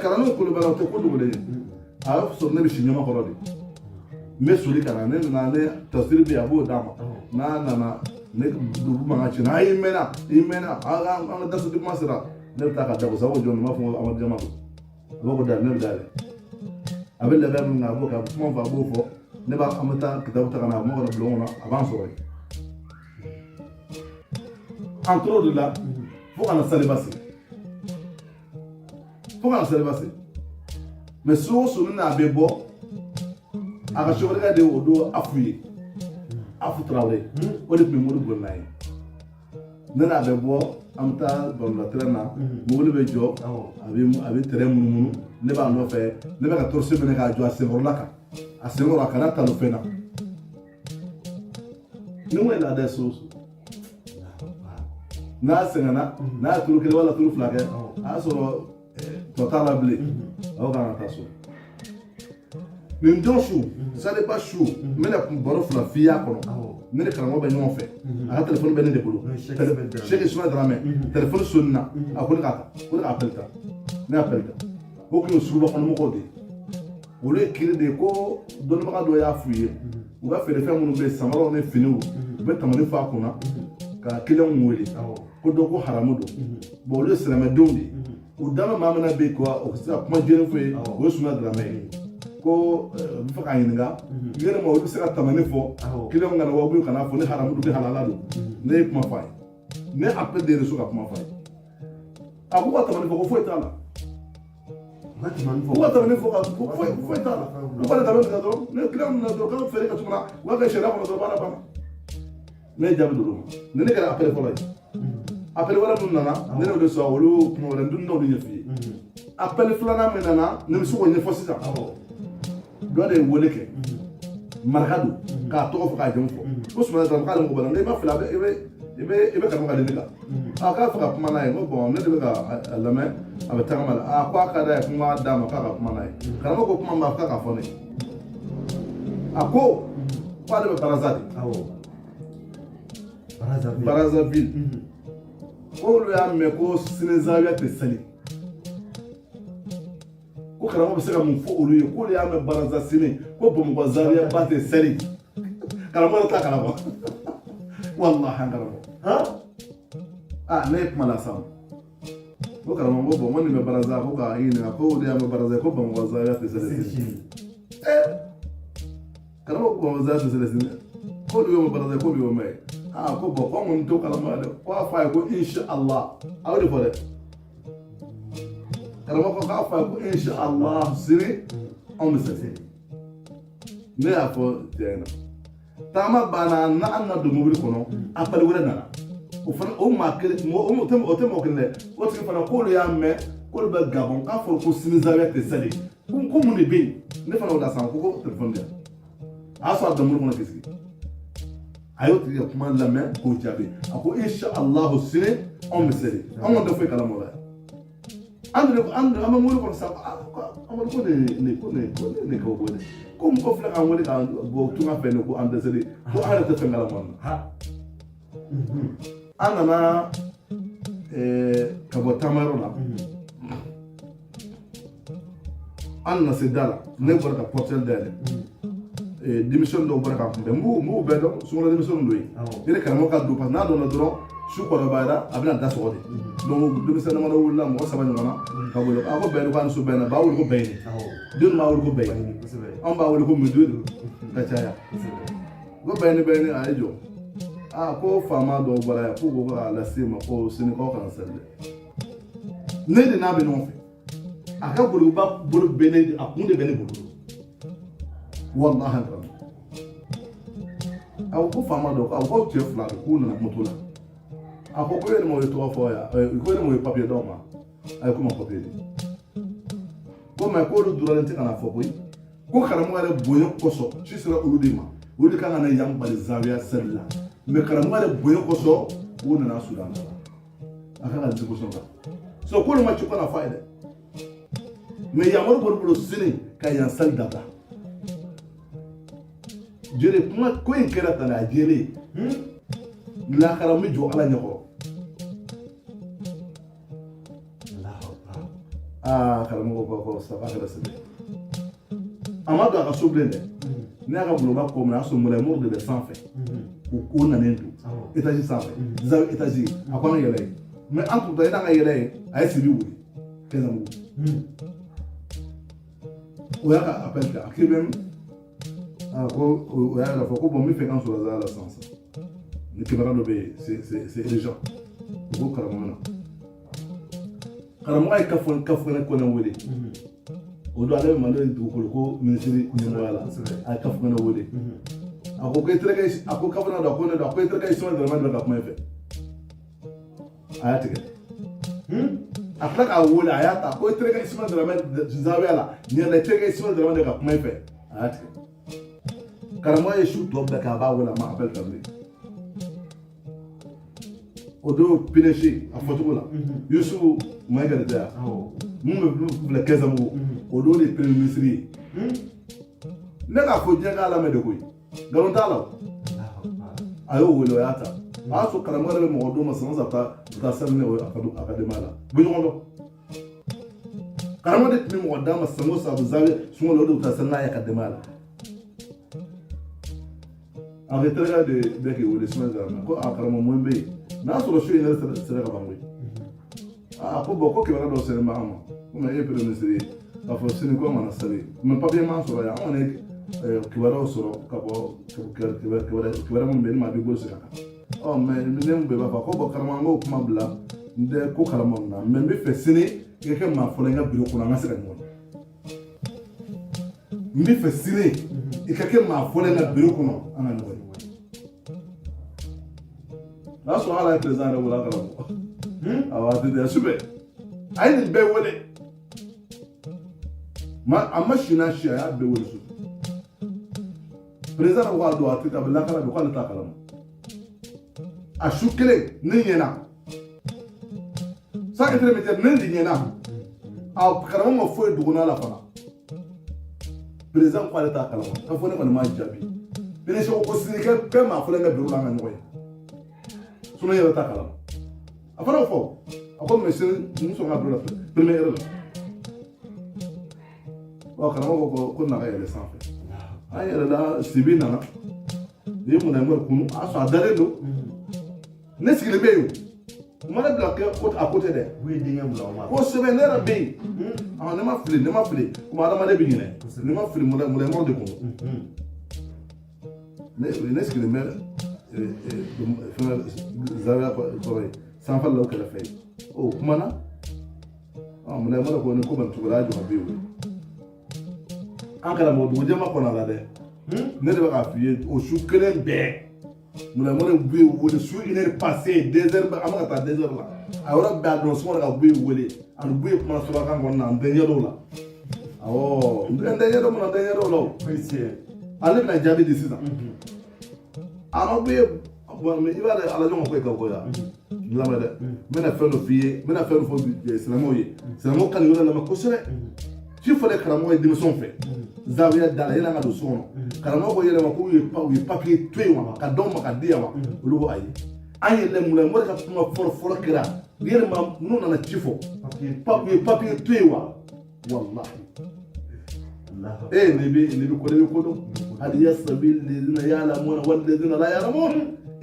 kalanu kulu bala to kudu wala a so ne bishi nyama korodi me suri kana ne na ne tasir bi abu dama na ne dubu manga china imena aga da su di masira ne ta ka da ko sawo jon ma fu amad jama ko ko da ne dale abel da mun na bo ka mo fa bo fo ne ba amata kitabu ta kana mo ko blongona avant so ray entre de là faut qu'on salibasi pourquoi ça va se mais so na bebo aga shobere de odo afuye afu trawe o de memoru gonai na bebo amta bon la trena mo le bejo abi tere munu ne ba no fe ne ba ka torse bene ka jo asengoro kana ta lo fena no me la de so na sengana na turu kele wala turu flake asoro total blé au grand tasso mais ndoshu ça n'est pas chou mais la baro fla fia kono ne karamo ba nyon fait a téléphone ben de bolo Cheikh Ismail Drame téléphone sunna a ko ngata ko appelta ne appelta o ko suba kono mo ko de o le kire de ko don ma do ya fuye o ga fere fe mun be samaro ne finu be tamani fa kuna ka kilan wuli ko do ko haramudo bo le salama dondi o dama mamana be ko o sa kuma jere fe o Ismail Drame ko fa ka yinga yere mo o sera tamani fo kilan ngana wo bu kana fo ne haramudo be halalado ne kuma fa ne appel de reso ka kuma fa a ko tamani fo ko fo etala ko tamani fo ko fo etala ko ba da do ne kilan na do ka fere ka tuma wa ga shera ko do bana bana ne jabi do ne ne kala appel fo la appel wala dun nana ne ne do so wolu ko wala dun do ni fi appel fulana me nana ne mi so ko ne fo sita do de wole ke marhadu ka to fo ka jom fo Ismail Drame ka mo bala ne ma fila ibe ka mo ka de ka aka fa kuma na mo bon ne de ka lame abe tagamal a kwa ka da kuma da ma ka kuma na ka mo ko kuma ma ka fo ne ako kwa de barazati Brazzaville ko ya me ko Sénégal te sali ko karamo be se ka mun fo olu ko ya me Brazzaville ko bom ko Zaria ba te sali karamo ta karamo wallahi karamo ne kuma la sam ko karamo bo mo ni me Brazzaville ko ka ina ko ya me Brazzaville ko bom ko Zaria te sali karamo ko Zaria te sali ko yo me Brazzaville ko yo me ko bo ko mun to kala ma ko fa ko insha Allah awde fo de kala ko fa ko insha Allah sire on se ne afo tena tama bana na anna do mobil kono apal wala na o fa o ma ke mo o temo kele o tike fa ko ya me ko ba gabon ka fo ko sinizawe te sale ko mun ne be ne fa wala san ko telephone dia aso do mo kono kisi ayo tiya kuma lamɛ k'o jaabi a ko insha Allah sini anw bɛ seli anw ka dɔ foyi kalama o la ande ama ngori ko sa ama ko ne ko bode ko mo fla ka ngori ka go tunga fe no ko ande sedi ko ala ta ngala mon ha anana ka bo tamaro la anna se dala ne bor ka portel dale démission do bor ka mbu be do so la démission do yi ire ka mo ka do pas na do na do su ko bayda abina da so de donc démission na do wala mo saba ngona ka bo ko be do kan su be na ba wul ko be ni dun ma wul ko be on ba wul ko mu do ka chaya go be ni ajo ko fama do bara ya ko go ala sima ko sini ko kan selle ne de na be no fe aka bolo ba bolo bene akunde bene bolo wallahi ran aw ko fama do aw ko chef la ko na motula ako ko ele mo to fo ya ko ele mo papier do ma ay ko mo papier ko ma ko do durante kana fo boy ko karamu ale boyo koso ci sera uludima wodi kana na yam bal zawiya sella me karamu ale boyo koso wona na sudan aka na ci koso so ko ma ci kana faida me yamor bolo sini ka yan sal data jere kuma ko en kera tana jere la karamu jo ala nyako karamu ko sa ba kala sebe amado aka soblende ne aka bloga ko na so mole morde de sans fait ko na nendu etaji sans fait za etaji akwana yele mais en tout temps ina yele ay sibi wuri kezamu oya appel ka akibem ko oya la foko bon mi fait quand sur la sens ni kibara do be c'est les gens ko karamona ay kafon ko na wele o do ale mando du ko ministry ni wala ay kafon na wele ako ko trega ako kafona do ko na do ko trega isma de mando ka kuma fe ayatike après ka wole ayata ko trega isma de mando zawela ni la trega isma de mando ka kuma fe ayatike karamo ye shoot do ka ba wala ma appel ka odo pineshi afotokola yusu maigara da mu la kazamu odo le premier ministre ne ka fo jenga la me de koy galon tala ayo wolo yata aso karamara le mo odo ma sanza ta sanne o akademala bu ngondo karamara de mo oda ma sango sa bu zawe sungo odo ta sanna ya akademala arrêtera de que o desma zama ko akaramo mwembe na so sho ina sere ka bangwe ko boko ke wala do sere ma ama kuma e pre ministre ka fo sini ko mana sare me papier ma so ya on e ke wala so ka bo ke wala mo ben ma bi go sira o me nem be ba ko bo karama ngo kuma bla nde ko karama na me be fe sini ke ma fo nga biro ko na sira ngo mbi fe sini ke ma fo nga biro ko no ana ngo na so ala president wala kala awati de sube ayi be wole ma amashina shi ya be wole su president wa do ati tabla kala ko ala ta kala ashukle ni yena sa intermédiaire ni yena a kala mo fo duguna la fana president ko ala ta kala ka fo ne ko ma jabi bene so ko sirika be ma fo le be rula ngani koy sunu yɛrɛ ta kala a fana fɔ a ko mɛsi n sɔn ka bila premier yɛrɛ la karamɔgɔ ko naga yɛlɛ sanfɛ an yɛlɛla sibi nana ni mun na ŋmɛri kunu a sɔn a dalen don ne sigilen bɛ yen o mana bila a côté dɛ ko sɛbɛn ne yɛrɛ bɛ yen ne ma fili komi adamaden bɛ ɲinɛ ne ma fili mɔlɛmɔrɔ de kɔnɔ ne sigilen bɛ zawiya kɔrɔ sanfɛ la o kɛrɛfɛ o kumana mun mara ko ni ko ban tugura jɔ ka bi o an karamɔgɔ dugujɛ ma kɔnɔ la dɛ ne de bɛ k'a f'i ye o su kelen bɛɛ mun mara bɛ wele su une heure passée 2 heures an bɛ ka taa 2 heures la a yɔrɔ bɛɛ a dɔn sɔngɔ ka bu ye wele ani bu ye kuma sɔrɔ kan kɔnɔna n tɛ ɲɛdɔw la awɔ n tɛ ɲɛdɔw mun na n tɛ ɲɛdɔw la o ale bɛna jaabi di sisan. Ano be mais il va aller à la jonque quoi là la mede mena fendo fiye mena fendo fo sinamo ye sinamo kan yona na makosere ci fole karamo e dimson fe zawiya dala ila ngado sono karamo ko yele mako wi papier twewa ka don maka dia wa lugo ayi ayi le mula mo ka tuma for kira yele ma nuna na chifo papier twewa wallahi اللي بيقولوا هل يستوي الذين يعلمون والذين لا يعلمون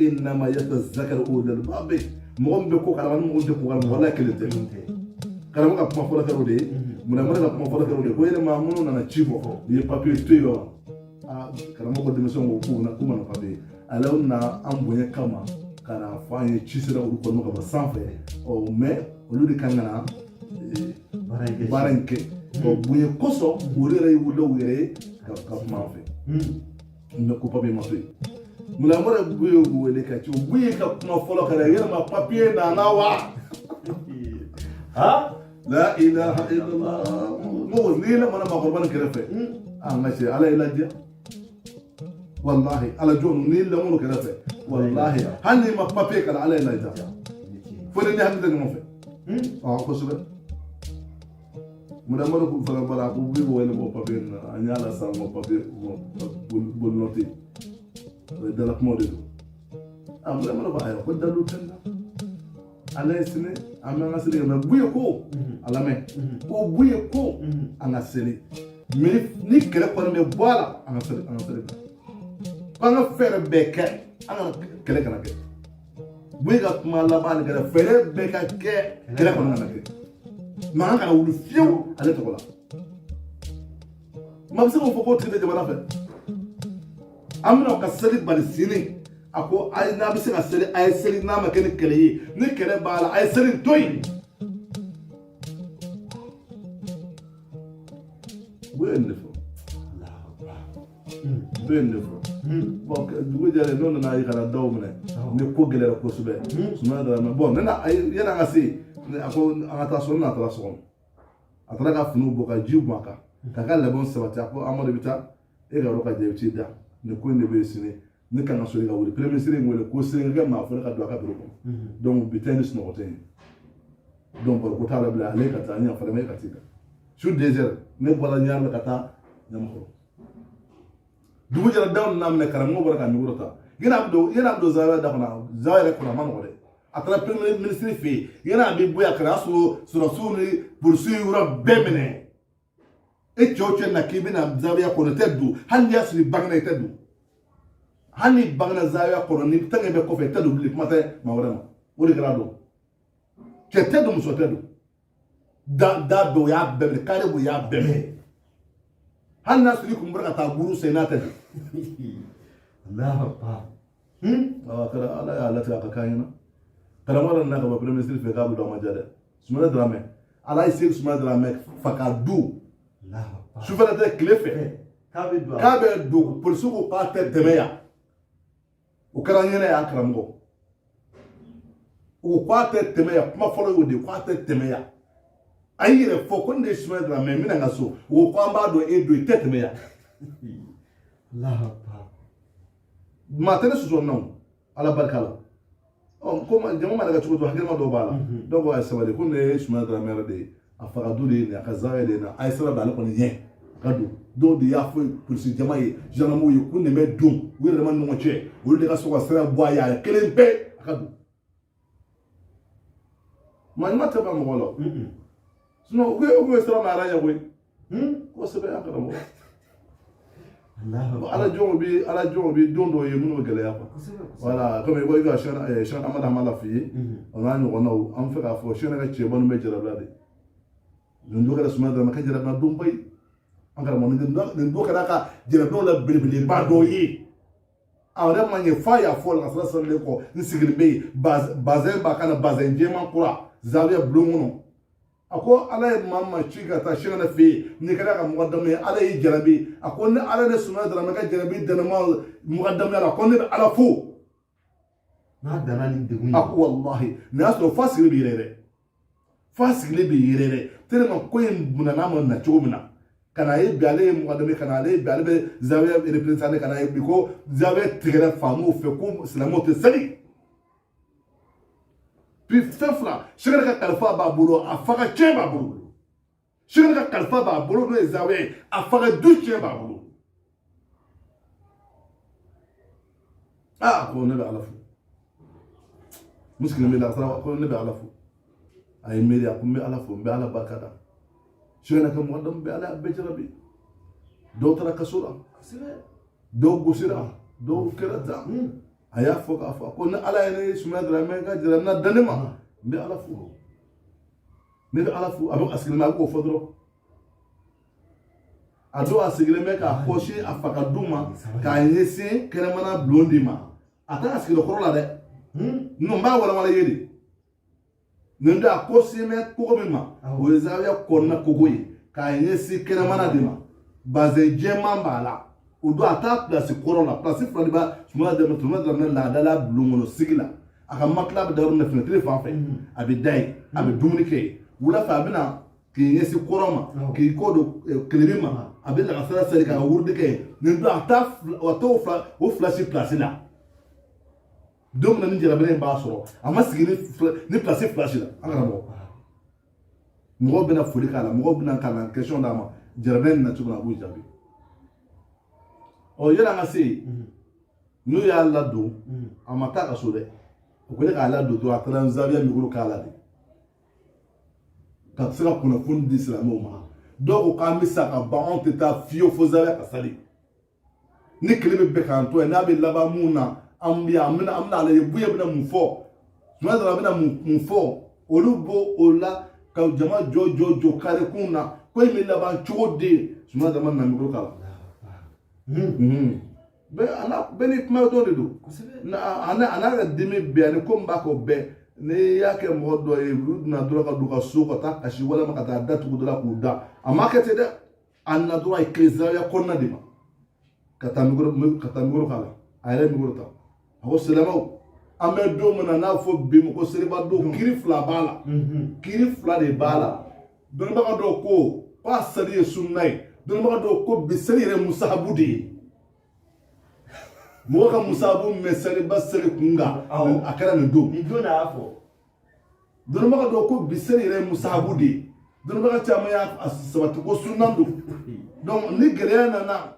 انما يتذكر اولو الالباب مغم بكو كلام مغم بكو كلام ولا كلمه كلام ka kuma fora karo de muna ka kuma fora karo de ko yele mamuno na chivo ye papier tuyo kala mo ko dimension ko kuna kuma na papier alaw na amboye kama kana fanye chisira uru ko no ka sanfe o me oludi kangana baranke ko buye koso urere wulo were ka mafe me ko papier mafe muna mara buye wele ka ci buye ka kuma folo kala yele ma papier na nawa ha la ilaha illallah mo ni la mana ma qurban karafe mashi ala ilaja wallahi ala jon ni la mo karafe wallahi hanni ma papier kala ala ilaja fo ni hamda ni mo fe ko sube muna mara ko fara bara ko bi wele mo papier na anyala sa mo papier bol noti de la mo de muna mara ba ko dalu tanda ala sine amanga sele na buye ko ala me ko buye ko anga sele mais ni kele ko me bola anga sele anga fere beke anga kele kana ke buye ga kuma la ban ga fere beke ke kele ko na ke ma anga wulu fiu ala to kola ma bisi ko tide jabara fe amna ka sele bal sine ako ay na bisi ka sele ay sele na ma ken kele yi ni kele bala ay sele toy wonderful wonderful bon dugu jare non na ay kala daw mene ni ko gele ko sube suma da bon na ay yana ngasi ako angata so na tara so atara ka funu boka jibu maka kaka lebon sabata ko amode bita e ga roka je ti da ne ko ne be sine ne kan so ga wuri premier sire ngole ko sire ga ma fo ka do ka biro donc bitenis no hotel donc ko tala bla ale ka tanya fa me ka tika sur désert ne bala nyar ka ta nyam ko dugu jara dawn nam ne karam mo baraka mi wurata yana do zawa da kana zawa ko na man wore atara premier ministre fi yana bi boya kra so suni poursuivre ura bemene e choche na kibina zawa ko na teddu handi asri bagna teddu hani bagna zawa ko ni tange be ko fe teddu blik mate ma wora ma wori grado ke teddu muso teddu da do ya bemene kare bu ya bemene hanna suri kumbura ta guru sai na teddu Allah akbar kala ala ya lata ka kayina kala mara na ka ba premier ministre fe ka bu do ma jade suma drame ala isi suma drame fakadu Allah akbar sufala de klefe ka be do pour su ko pa te demeya o kala nyene ya kramgo o pa te demeya kuma folo o de kwa te demeya ayire fo ko nde suma drame mina ngaso o kwa mba do e do te demeya Allah akbar matene suzo non ala barkala on kuma jama daga chuko hakil ma do bala dogo ay sabale ko ne suma da mera de afaka do de na kazawe de na ay sala bala ko ne kadu do de ya fo pour si jama yi jama mo yi ko ne me dum wi re man no che wo de ka so ka sala boya kelen pe kadu man mata ba mo wala sino ko sala na raja ko ko se be akara mo ala jongo bi dondo ye munu gele ya voilà comme il va chan amada amala fi on a ñu wono am fa fo chan ga ci bonu me jara blade ñu do kala suma da ma ka jara na dum bay angara mo ñu do kala ka jara do la bilbili ba do yi awre ma ñe fa ya fo la sala le ko ni sigil be bazen ba kana bazen je man kura zawiya blumuno ako ala ye mama chiga ta shina fi ni kada ka muqaddame ala yi jarabi ako ni ala ne suna dara maka jarabi dana ma muqaddame ala ko ni ala fu na dana ni degun ako wallahi na so fasil bi rere tele ma ko yin buna na ma na chomina kana ye biale mugadame kana le biale be zawiya représenter kana ye biko zawiya tigere famu fe ko islamo te sali puis fefla shigara ka kalfa ba bolo afaka che ba bolo shigara ka kalfa ba bolo no zawiya afaka du che ba bolo ko ne be alafu muskil me la sara ko ne be alafu ay media ko me alafu be ala bakada shigara ka mugadam be ala be jarabi do tara kasura do gusira do kerata aya foka afa ko na ala ene suma dra me ga jira na danema be alafu abo askil ma ko fodro ado asigile me ka koshi afaka duma ka yesi kenemana blondima ata askil ko la de no ba wala yedi nenda kosi me ko bima o zawiya konna kogoyi ka yesi kenemana dima baze jema bala udo ata place corona place frandi ba suma de metuma de la dala blungono sigila aka maklab da na fenêtre fa fa abi dai abi dumunike wula fa bina ki yesi corona ki kodo kelima abi la sala sala ka wurde ke nendo ata wato fa o flash place la donc na njira bene ba so ama sigini ni place flash la angara mo bena foli kala mo bena kala question dama jaraben na tubuna bu jabi o yela ngasi nu ya Allah do amata ka so de ko le ka Allah do to atran zabiya mi guru kala de ka tsira kuna fundi islamo ma do ko kamisa ka ba on teta fio fo zabiya ka sali ni kelebe be kan to na be laba muna ambiya amna ala yebuye bina mufo no da bina mufo olubo ola ka jama jojo kare kuna ko mi laba chode suma da man na mi guru kala be ana beni kuma do do na ana ga dimi be ani ko mbako be ne yake modo e na dura ka duka suko ta kashi wala makata datu dura ku da amakete de anna dura ikeza ya konna dima katamigoro kala ayre migoro ta ako selamo ame do mona na fo be mo ko seriba do kiri fla bala kiri fla de bala don ba do ko pa sali sunnai don ba do ko bisali re musahabu de mo ka musahabu mesali basali kunga akara ne do ni do na afo don ba do ko bisali re musahabu de don ba chama ya asabatu ko sunnando donc ni gele na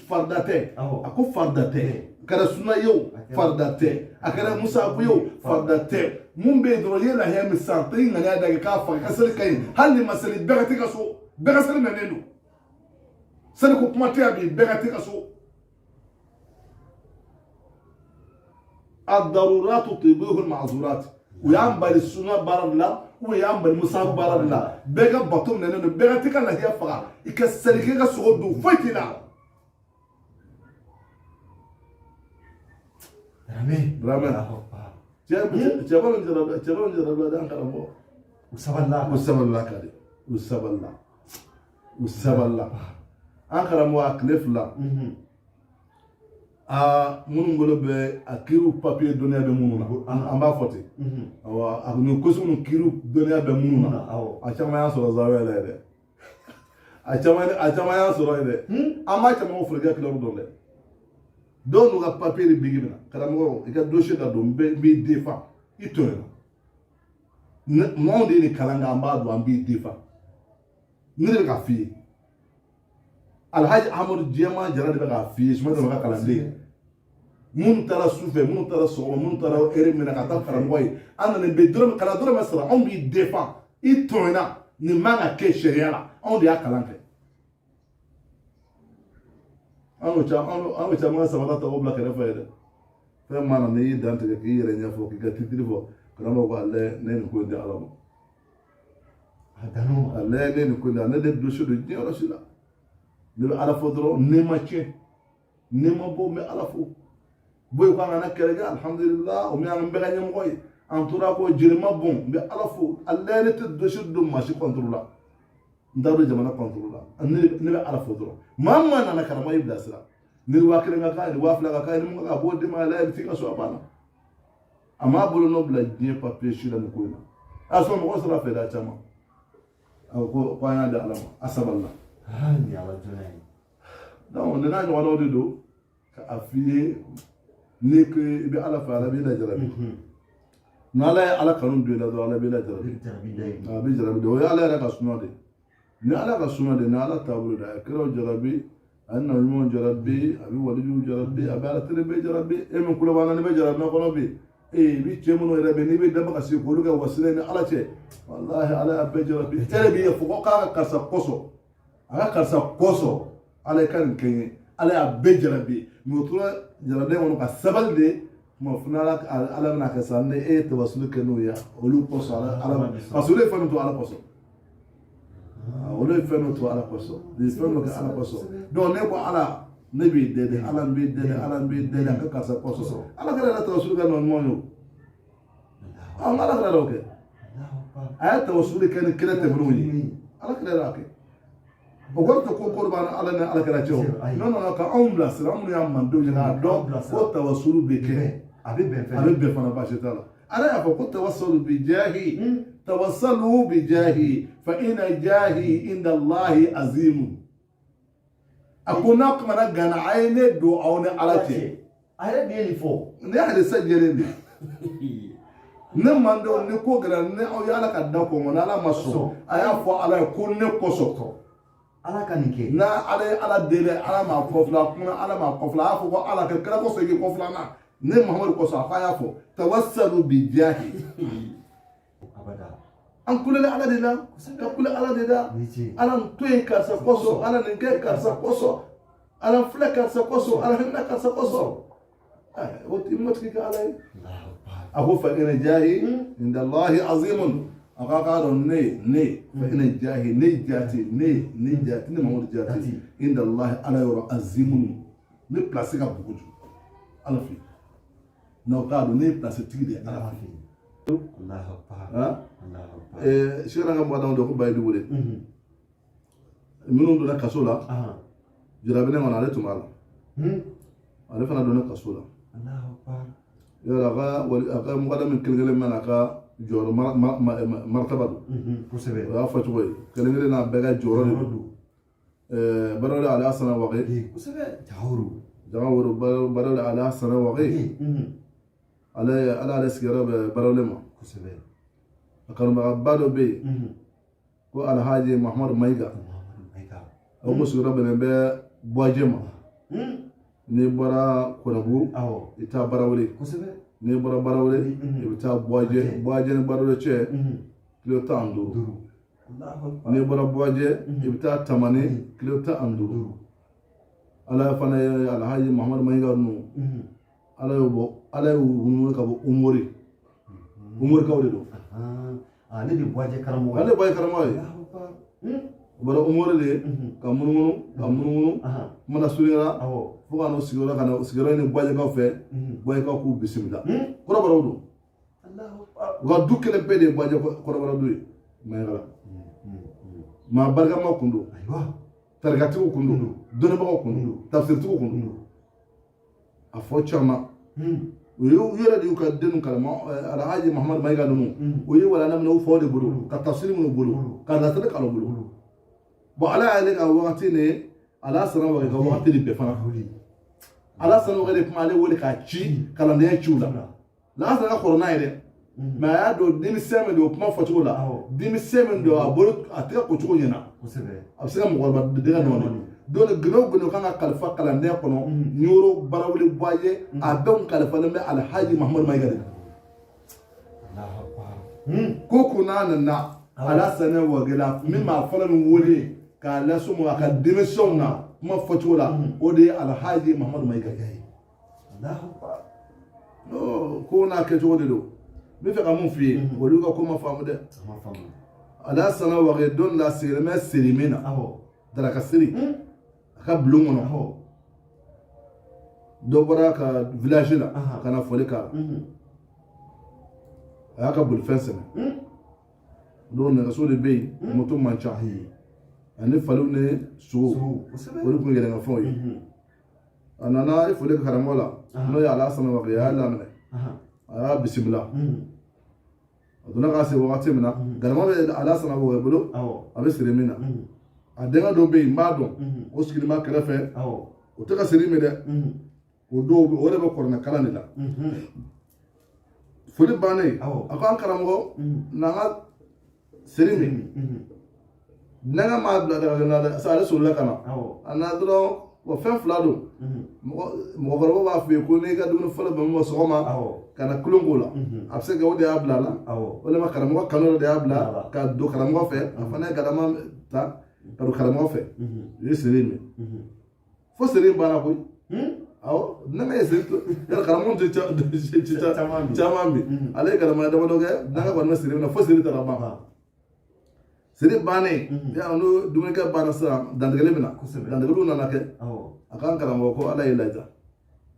fardate ako fardate kada sunna yow fardate akara musahabu yow fardate mumbe do yela he mi sante ngani daga ka fa kasal kay halli masali begati kaso begasal menendo sani ko kuma te abi begati kaso الضرورات تبيح المعذورات ويعمل السنة بار الله ويعمل المصاب بار الله بيجا بطم لأنه بيجا تكلا هي فقط يكسر كذا سعود فايتنا رامي جبل جرب دان كلامه وسبلا أنكر مو أكلف لا munungolo be akiru papier donné be mununa amba foti awa akunu kosunu kiru donné be mununa achama ya soro zawe la de achama ya soro de ama chama mo fulga kilo donné donu ga papier bigi bina kada mo ika dossier da do be defa itona monde ni kalanga amba do ambi defa ni ka fi alhaji ahmad jema jarade be ka fi suma do ka kalande mun tara sufe mun tara so mun tara ere mena ka ta karangoy ana ne be drum kala drum masra on bi défend itona ni manga ke sheria on dia kalanke anu cha ma sama ta obla kere faida fa mana ne dante ke yere nya fo ki ga titiri fo kana mo ko alle ne ko de alamo adano alle ne ko de ne de dossier de ni rasula ne ala fodro ne ma che ne ma bo me ala fo boy ko ngana kerega alhamdulillah o mi am be ganyam koy entoura ko jirma bon be ala fo alla ne te dossier do ma ci contrôla ndaru jamana contrôla ne be ala fo dro mamma na karama ibda sira ni wakere nga ka ni wafla ka ka ni mo ka bo de ma la fi ka so apana ama bolo no bla die papier shi la ko na aso mo ko sala fe da chama ko ya da alama asaballa ni ala jona ye donc nena ɲɔgɔnnaw de don k'a f'i ye ni ko i bɛ ala fɛ ala b'i lajarabi n'ala ye ala kanu don i la dɔrɔn ala b'i lajarabi a bɛ jarabi de o ye ala yɛrɛ ka suna de ni ala ka suna de ni ala taabolo de a ye kiraw jarabi a ye nabiɲumanw jarabi a bɛ walijuw jarabi a bɛ ala tele bɛ jarabi e min tulo b'an na ni bɛ jarabi na kɔnɔ bi i bɛ cɛ minnu yɛrɛ bɛ n'i bɛ dama ka se k'olu kɛ wasila ni ala cɛ walahi ala y'a bɛɛ jarabi e yɛrɛ b'i ye fɔ k'a ka karisa kɔsɔn a ka karisa kɔsɔn ala ye ka nin kɛ n ye ala y'a bɛɛ jarabi mɛ o tora jarabi kɔnɔ ka sabali de tuma fana ala bɛna kɛ sa ni e ye tawasuli kɛ n'o ye olu kɔsɔn ala parce que olu ye fɛn min to ala kɔsɔn olu ye fɛn min to ala kɔsɔn nin fɛn min kɛ ala kɔsɔn donc ne ko ala ne b'i dɛdɛ ala b'i dɛdɛ ala b'i dɛdɛ a ka karisa kɔsɔn ala kɛra yɛrɛ tawasuli kɛ ɲuman ye o ala kɛra o kɛ a ye tawasuli kɛ ni kɛlɛ tɛmɛnenw ye ala kɛra yɛrɛ kɛ o kɔrɔ tɛ ko kɔrɔ b'an ala ni ala kɛra cɛ o n'o nana ka anw bilasira anw minnu y'an mandenw ye k'a dɔn ko tawasuli bɛ kɛ a bɛ bɛn fana baasi t'a la ala y'a fɔ ko tawassalu bi jahi tawassalu bi jahi fa inna jahi inda allahi azimun a ko n'a kumana gana a ye ne don aw ni ala cɛ a yɛrɛ de ye nin fɔ ne halisa jɛlen de ne mandenw ni ko gɛlɛya ni aw ye ala ka da kɔn ni ala ma sɔn a y'a fɔ ala ye ko ne kɔsɔn ala ka nin kɛ n'a ala ye ala deli ala m'a kɔfila kuma ala m'a kɔfila a y'a fɔ ko ala kɛ kira kɔsɔn i k'i kɔfila na ne mahamadu kɔsɔn a fa y'a fɔ tawassalu bi jahi an kulele ala de la ka kule ala de la ala nin to yen karisa kɔsɔn ala nin kɛ karisa kɔsɔn ala filɛ karisa kɔsɔn ala hinɛ karisa kɔsɔn o t'i mɔtigi kɛ ala ye a ko fa inna jahi inda allahi azimun a ka k'a dɔn ne fa inna jahi ne jati ne mahamadu jati inda allahi ala yɔrɔ azimun ne place ka bugu ju ala fɛ n'aw k'a dɔn ne ye place tigi de ye ala fɛ sɛgɛrɛ ka mɔgɔdanw dɔ ko bayi dugu de minnu donna kaso la jirabinɛ kɔnɔ ale tun b'a la ale fana donna kaso la yɔrɔ a ka mɔgɔda min kelen-kelen mɛna a ka jɔyɔrɔ martaba don o y'a fɔ cogo ye kelen-kelen n'a bɛɛ ka jɔyɔrɔ de don barawle ale asana wage jawaro barawle ale asana wage ale sigiyɔrɔ bɛ barawle ma a kanubagaba dɔ bɛ yen ko alhaji mahamadu mayiga o ko sigiyɔrɔ bɛnnen bɛ buwajɛ ma n'i bɔra kɔnɔbu i taa barawle n'i bɔra barawle i bɛ taa buwajɛ ni barawle cɛ kilo 15 n'i bɔra buwajɛ i bɛ taa tamani kilo 15 ala fana ye alhaji mahamadu mayiga ninnu ala y'u wuli ka bɔ umorikaw de don ale de buwajɛ karamɔgɔ ale buwajɛ karamɔgɔ ye o bɔra umori de ka munumunu mana surunyara fo ka n'o sigiyɔrɔ ni buwajɛkaw fɛ buwajɛkaw k'u bisimila kɔrɔbɔrɔw don u ka du kelen bɛɛ de ye buwajɛ kɔrɔbɔrɔ du ye mayigala maa barikama kun don tarikatigiw kun don dɔnnibagaw kun don tafsiritigiw kun don a fɔ caman u yɛrɛ de y'u ka denw kalama alhaji mahamadu mayiga ninnu u ye walanda minɛ u faw de bolo ka tafsiri minnu bolo ka lasiri kalo bolo bon ala y'ale ka wagati ni ala sana wagati ka wagati de bɛɛ fana ala sana wagati de kuma ale wele k'a ci kalandenya ciw la n'a sana ka kɔrɔ n'a ye dɛ mɛ a y'a dɔn denmisɛn min don o kuma fɔcogo la denmisɛn min don a bolo a tɛ ka ko cogo ɲɛna a bɛ se ka mɔgɔkɔrɔba denkɛ nɔɔni donc gɛnɛ kan ka kalifa kalandenya kɔnɔ ɲoro barawuli buwajɛ a bɛɛ kalifalen bɛ alhaji mahamadu mayiga de ko kun n'a nana ala sanɛ wagela min maa fɔlɔ min wele k'a lasɔmɔ a ka denmisɛnw na kuma fɔcogo la o de ye alhaji mahamadu mayiga ye ko n'a kɛcogo de don n bɛ fɛ ka mun f'i ye olu ka ko ma faamu dɛ ala sanɛ wagɛ don la sigilen bɛ siri min na daraka siri a ka bulon kɔnɔ dɔ bɔra ka village la ka na fɔli k'a la a y'a ka bolifɛn sɛnɛ don nɛgɛso de bɛ yen moto man ca ani faliw ni sogo olu tun ye yɛlɛnkanfɛnw ye a nana i foli karamɔgɔ la n'o ye ala sanɛ wagɛ a y'a laminɛ a y'a bisimila a donna k'a se wagati min na galama bɛ ala sanɛ wagɛ bolo a bɛ siri min na a denkɛ dɔ bɛ yen n b'a dɔn o sigilen b'a kɛrɛfɛ o tɛ ka siri min dɛ o dɔw o de bɛ kɔrɔnɛ kalan de la foli bannen a ko an karamɔgɔ n'an ka siri min nɛgɛ m'a bila daga na dɛ sa ale solila ka na a na dɔrɔn wa fɛn fila don mɔgɔkɔrɔba b'a f'i ye ko n'i ka dumuni fɔlɔ bɛn ma sɔgɔma ka na kulon k'o la a bɛ se ka o de y'a bila a la walima karamɔgɔ kanu de y'a bila ka don karamɔgɔ fɛ a fana ye galama ta ka don karamɔgɔ fɛ u ye siri min fo siri banna koyi awɔ nɛgɛ ye siri yɛrɛ karamɔgɔ tɛ caman bi ale ye galama damadɔ kɛ nɛgɛ kɔni bɛ siri min na fo siri taara ban siri bannen ya no dumunikɛ banna sisan dantigɛli bɛ na dantigɛliw nana kɛ a kan karamɔgɔ ko ala ye ladiya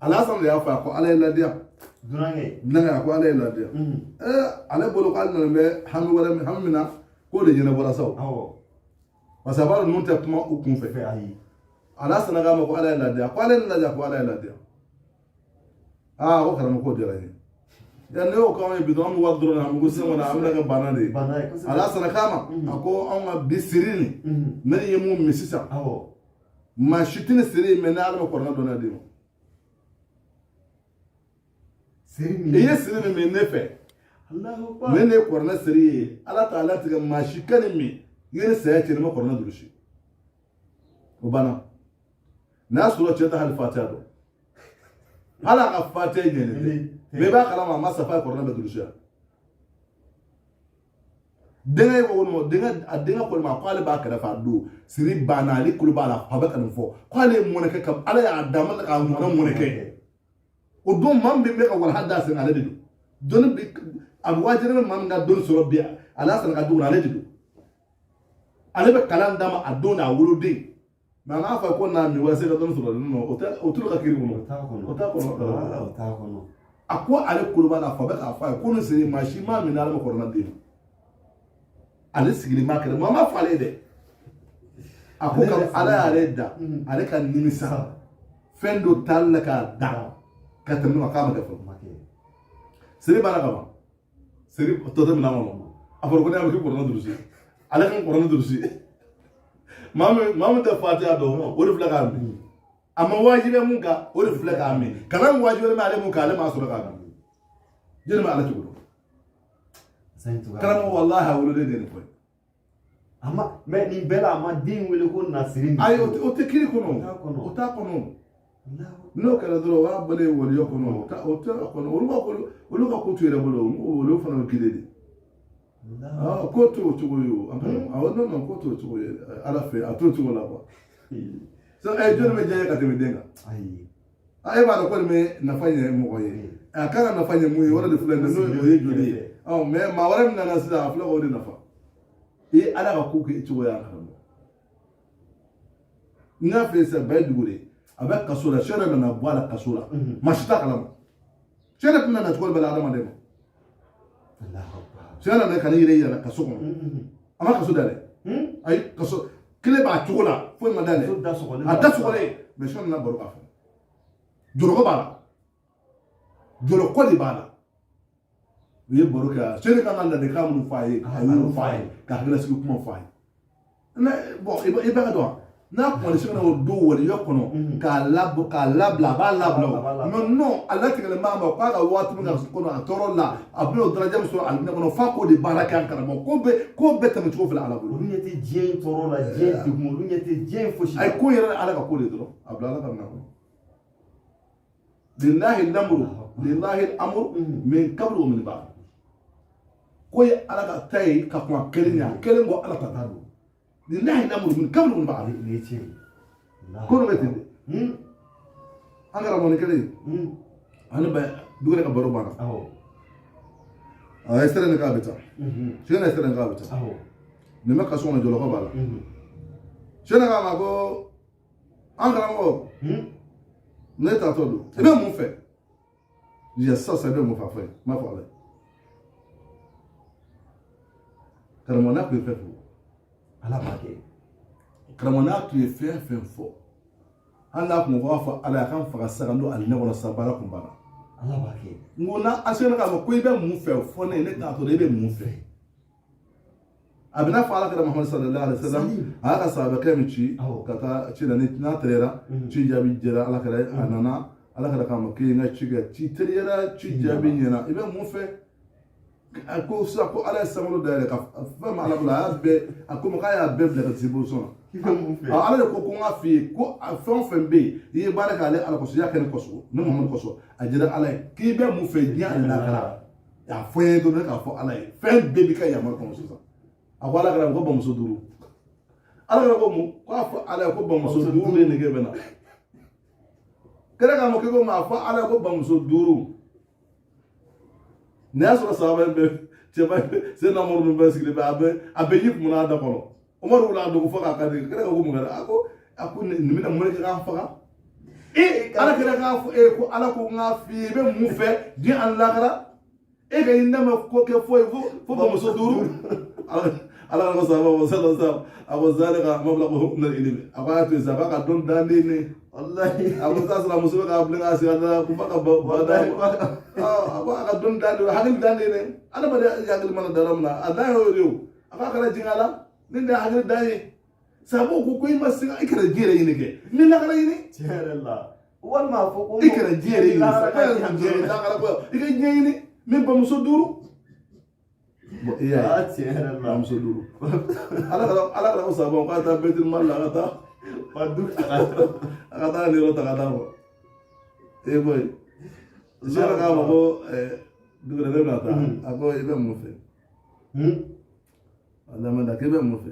alasan de y'a fɔ a ko ala ye ladiya dunankɛ a ko ala ye ladiya ale bolo ko ale nana bɛ hami wɛrɛ hami min na k'o de ɲɛnabɔra sa parce que a b'a dɔn ninnu tɛ kuma u kun fɛ ala sɔnna k'a ma ko ala ye ladiya ko ale ye ladiya ko ala ye ladiya ko karamɔgɔ k'o diyara n ye ya ne y'o k'anw ye bi dɔrɔn an bɛ wari dɔrɔn na an ko sisan kɔni an bɛna kɛ bana de ye ala sɔnna k'a ma a ko anw ka bi siri nin ne ye mun min sisan maa si tɛ ne siri mɛ ne ala ma kɔrɔna dɔn ne den ma i ye siri min min ne fɛ ne ye kɔrɔna siri ye ala t'a latigɛ maa si ka nin min i ye ne saya cɛ ne ma kɔrɔna durusi o banna n'a sɔrɔ cɛ tɛ hali fatiha dɔn hali a ka fatiha ɲɛnen tɛ mɛ i b'a kalama a ma safa ye kɔrɔna bɛ durusi yan denkɛ ye ko a denkɛ ko ma ko ale b'a kɛrɛfɛ a don siri banna ale kulo b'a la a bɛ ka nin fɔ ko ale ye mɔnɛkɛ ka ala y'a d'a ma k'a ɲɔgɔnna mɔnɛkɛ o don maa min bɛ ka walaha da sen ale de don dɔnni bi a bɛ wajibi bɛ maa min ka dɔnni sɔrɔ bi ale y'a sɔrɔ ka dugu ale de don ale bɛ kalan d'a ma a don n'a woloden mɛ a m'a fɔ ko n'a mi walasa ka dɔnni sɔrɔ o tulu ka kiri kɔnɔ o t'a kɔnɔ a ko ale kulo b'a la fa bɛ k'a fɔ a ye ko nin siri maa si maa min na ale ma kɔrɔna den ale sigilen b'a kɛrɛ maa ma fɔ ale ye dɛ a ko ka ala y'ale da ale ka nimisa fɛn dɔ taali la k'a da ka tɛmɛ ma k'a ma kɛ fɔlɔ siri banna ka ban siri tɔ tɛ minɛ kɔnɔ a fɔra ko ne y'a kɛ kɔrɔna durusi ale ka kɔrɔna durusi maa min tɛ fatiha dɔn o de filɛ k'a min a ma wajibi mun kan o de filɛ k'a min kana wajibi ale mun kan ale m'a sɔrɔ k'a min jeli ma ala cogo dɔn karamɔgɔ walahi a woloden de nin fɔ mɛ nin bɛɛ la a ma den wele ko nasiri ayi o tɛ kiri kɔnɔ o t'a kɔnɔ n'o kɛra dɔrɔn o b'a bali waliyɔ kɔnɔ o tɛ a kɔnɔ olu ka ko to yɛrɛ bolo olu fana bɛ kiri de ko to o cogo ye o non ko to o cogo ye ala fɛ a to o cogo la kuwa jɔnni bɛ diɲɛ ka tɛmɛ den kan e b'a dɔn ko nin bɛ nafa ɲɛ mɔgɔ ye a kan ka nafa ɲɛ mun ye o de filɛ nin n'o ye joli ye mɛ maa wɛrɛ min nana sisan a filɛ k'o de nafa i ala ka ko kɛ cogo y'a kan n y'a fɛ sisan bɛɛ dugu de a bɛ kaso la sɛ yɛrɛ nana bɔ a la kaso la maa si t'a kalama sɛ yɛrɛ tɛna na cogo bɛɛ la adamaden ma sɛ yɛrɛ nana ka ne yɛrɛ yɛlɛ kaso kɔnɔ a ma kaso da dɛ ayi kaso kelen b'a cogo la foyi ma da dɛ a da sɔgɔlen mɛ sɛ nana baro k'a fɛ jɔlɔkɔ b'a la jɔlɔkɔ de b'a la u ye baro kɛ sɛ ne kan ka ladilikan minnu f'a ye a y'olu f'a ye ka hakilasigi kuma f'a ye bɔn i bɛ ka dɔn n'a kɔni sɛbɛnna o don waliyɔ kɔnɔ k'a labila a b'a labila mɛ non a latigɛlen b'a ma k'a ka waati min ka kɔnɔ a tɔɔrɔ la a bɛna o daraja min sɔrɔ alijinɛ kɔnɔ f'a k'o de baara kɛ an karamɔgɔ ko bɛɛ tɛmɛ cogo filɛ ala bolo olu ɲɛ tɛ diɲɛ tɔɔrɔ la diɲɛ degun olu ɲɛ tɛ diɲɛ fosi a ye ko yɛrɛ ala ka ko de dɔrɔn a bila ala ka minɛ kɔnɔ lillahi lamuru lillahi amuru min kabulu o min b'a ko ye ala ka ta ye ka kuma kelen ɲa kelen ko ala ka taa don lillahi lamuru min kabulu o min b'a ko ne bɛ ten de an kɛra mɔni kelen ani bɛ dugukɛnɛ ka baro banna a ye sɛbɛn k'a bɛ taa sɛbɛn ye sɛbɛn k'a bɛ taa nin bɛ kaso kɔnɔ jɔlɔkɔ b'a la sɛbɛn k'a ma ko an karamɔgɔ ne taatɔ don i bɛ mun fɛ sisan i bɛ mun fɛ a fɔ ye n b'a fɔ ala ye karamɔgɔ n'a tun ye fɛn fɔ ala b'a kɛ karamɔgɔ n'a tun ye fɛn fɛn fɔ hali n'a kun b'a fɔ ala ye a kan faga sisan don alijinɛ kɔnɔ sisan baara kun banna ala b'a kɛ n ko n'a a sɛbɛn k'a ma ko i bɛ mun fɛ fɔ ne ye ne taatɔ don i bɛ mun fɛ abina fa ala kira muhammad sallallahu alaihi wasallam aka sahaba kai mici kata ci da ni na trera ci jabi jira ala kira anana ala kira kama ki na ci ga ci trera ci jabi yana ibe mu fe ako sa ko ala samalo da ka fa ma ala bla be ako mo kaya be bla ka sibu so ala ko ko nga fi ko fon fen be yi baraka ale ala ko so ya kan ko so no muhammad ko so ajira ala ki be mu fe dia ala kala ya fo ye do ka fo ala fen be bi ka ya mar ko so awala gara ko bamuso duru ala gara ko mu ko fa ala ko bamuso duru le ne gebena kera ga mo ko ma fa ala ko bamuso duru ne asura sahaba be cheba se na mo no be sigre be abe yip mu na da ko umar wala do ko fa ka kera ga ko mu gara ako ni mina mo ke ga fa ala kera ga fu ko ala ko nga fi be mu fe di an la gara ga inda ma ko ke fo bamuso duru ala ko sahaba wa sallallahu alaihi abu zalika mablaghu min al-ilm abatu zabaka don dandene wallahi abu tasla musuba ka ablinga asiada ku baka bada aba ka don dandene hagil dandene ala bada yagal man daramna allah yo aka kala jingala ninda hagil dai sabo ku koy masinga ikra jere yini ke min la kala yini jeralla wal ma fuqum ikra jere yini sa jere la kala ko ikra jere yini min ba musuduru iya am so duru ala ko sabon ka ta betul mal la ta padu akata ni ro ta kata ko boy jara ka mo du re na ta ako ibe mo fe ala man da ke be mo fe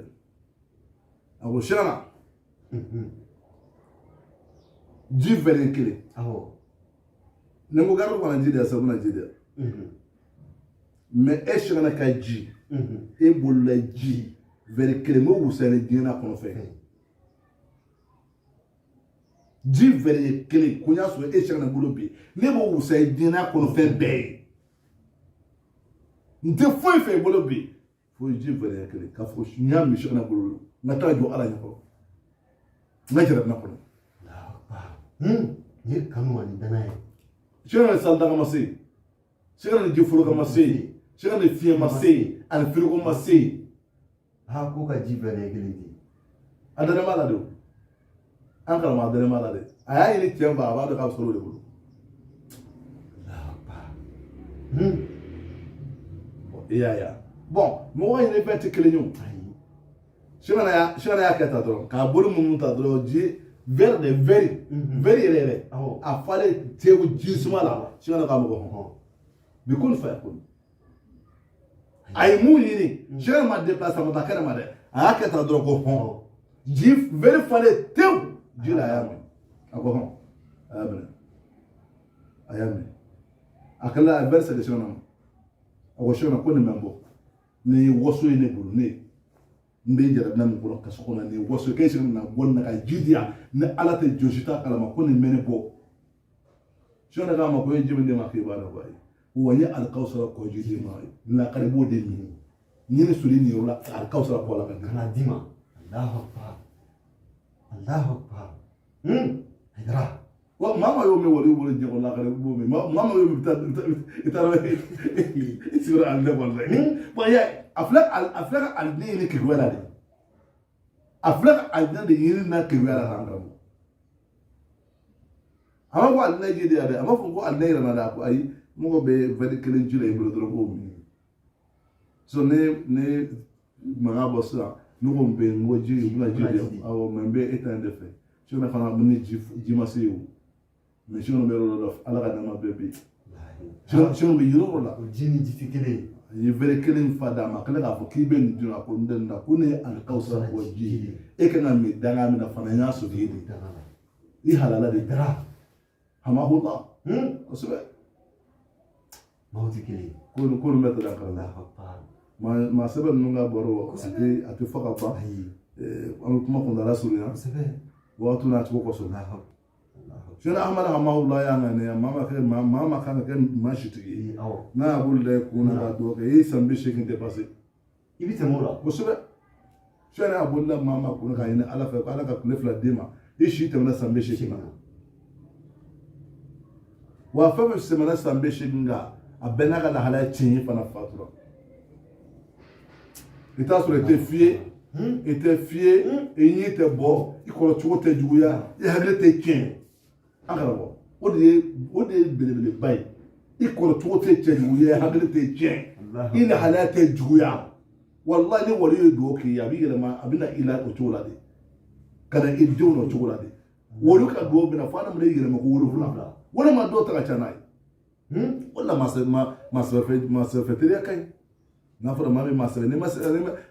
ako shara ji vere kile nengo garu ko na jide sa na jide mais est ce que na ji e bolla ji vers kremo wusane dina kono fe ji vers kele kunya so e ce que na bolo bi ne bo wusane dina kono fe be nte foi fe bolo bi fo ji vers kele ka fo nya mi ce que na bolo na ta jo ala nyako na jira na kono ni kanu wani dana ce que na salda kama se ce que na jifuro kama se Chega de filma se, al frigo ma se. Ha ko ka jibe ne gilindi. Adana mala do. An kala ma adana mala de. Aya ni tiamba ba do ka solo de bulu. Ya. Bon, mo wa ni fete kelenyo. Chega na ya keta do. Ka bolu mun ta do ji ver de very rere. A fale tewu ji sumala. Chega na ka mo ko. Bi kun fa kun. Ay mu yini je ma déplacer ma takara ma de aka ta drogo hon jif very fale tew jila yami ako hon ayami akala verse de shona ako shona ko ni membo ni woso ni bulu ni mbe jara na mu ko kaso na ni woso ke shona na bonna ka jidia ni alata jojita kala ma ko ni mene bo shona ga ma ko jibe de ma ke ba na bai wani alkausara ko jide ma na karibo de ni suri ni yola alkausara ko la kana dima Allahu akbar hidra wa mama yo me wori je ko la karibo me mama yo me itara sura al nebon la ba ya aflak al ni ke wala de aflak al de yiri na ke wala rangam ama ko al naji de ade ama ko al nayi na da ko ay mo be very clean jule e brodro ko mi so ne maga bossa no ko be mo ji mo ji awo membe etan de fe so na fana bni ji maseyo mais so no be ro ala ga na bebe so be yoro la jini jifikele ye very clean fada ma kala ga fo kibe ni dina ko ndenda ko ne al kausa ko ji e kana mi danga mi na fana nya so di i halala de dara hamahullah osbe mawti kili ko mettra kala ma sebe nunga boro ati faka ba an kuma ko dara surina sebe wato na ko so shena ahmad hamahullah ya ngane mama kana kan mashiti na bulle kuna da do ke sambe shekin te passé ibite mura ko sebe shena bulle mama kuna ka ina ala fa ala ka kulefla dema ishi te na sambe shekin wa fa se mana sambe shekin ga abena ga la hala chinyi fana fatura i t'a sɔrɔ i tɛ fiyɛ i tɛ fiyɛ i ɲi tɛ bɔ i kɔrɔ cogo tɛ juguya i hakili tɛ tiɲɛ an karamɔgɔ o de ye belebeleba ye i kɔrɔ cogo tɛ cɛ juguya i hakili tɛ tiɲɛ i lahalaya tɛ juguya wallahi ni wali ye duwawu k'i ye a b'i yɛlɛma a bɛna i la o cogo la de ka na i denw na o cogo la de wali ka duwawu bɛna fo adamaden yɛlɛma ko wolonwula walima dɔw ta ka ca n'a ye o de la masɛbɛ teriya ka ɲi n'a fɔra maa min ma sɛbɛn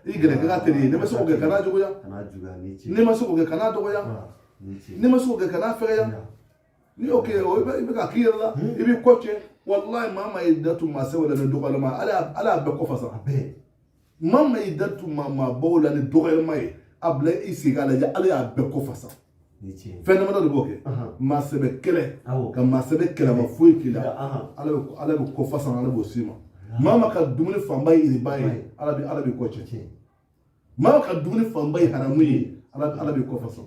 i gɛrɛ kɛ ka teri ye ne ma se k'o kɛ kana juguya ne ma se k'o kɛ kana dɔgɔya ne ma se k'o kɛ kana fɛgɛya n'i y'o kɛ i bɛ ka k'i yɛrɛ la i b'i kɔ tiɲɛ wallahi maa y'i datu maa sɛbɛn la ni dɔgɔyalima ala y'a bɛɛ kɔfɛ sa maa y'i datu maa baw la ni dɔgɔyalima ye a bila i sigi a lajɛ ala y'a bɛɛ kɔfɛ sa fɛn dama dɔ de b'o kɛ maa sɛbɛn kɛlɛ ka maa sɛbɛn kɛlɛ ma foyi k'i la ala bɛ kɔfɛ sa ala b'o s'i ma maa ka dumuni fanba ye iriba ye ala bɛ kɔ cɛ maa ka dumuni fanba ye haramu ye ala bɛ kɔfɛ sa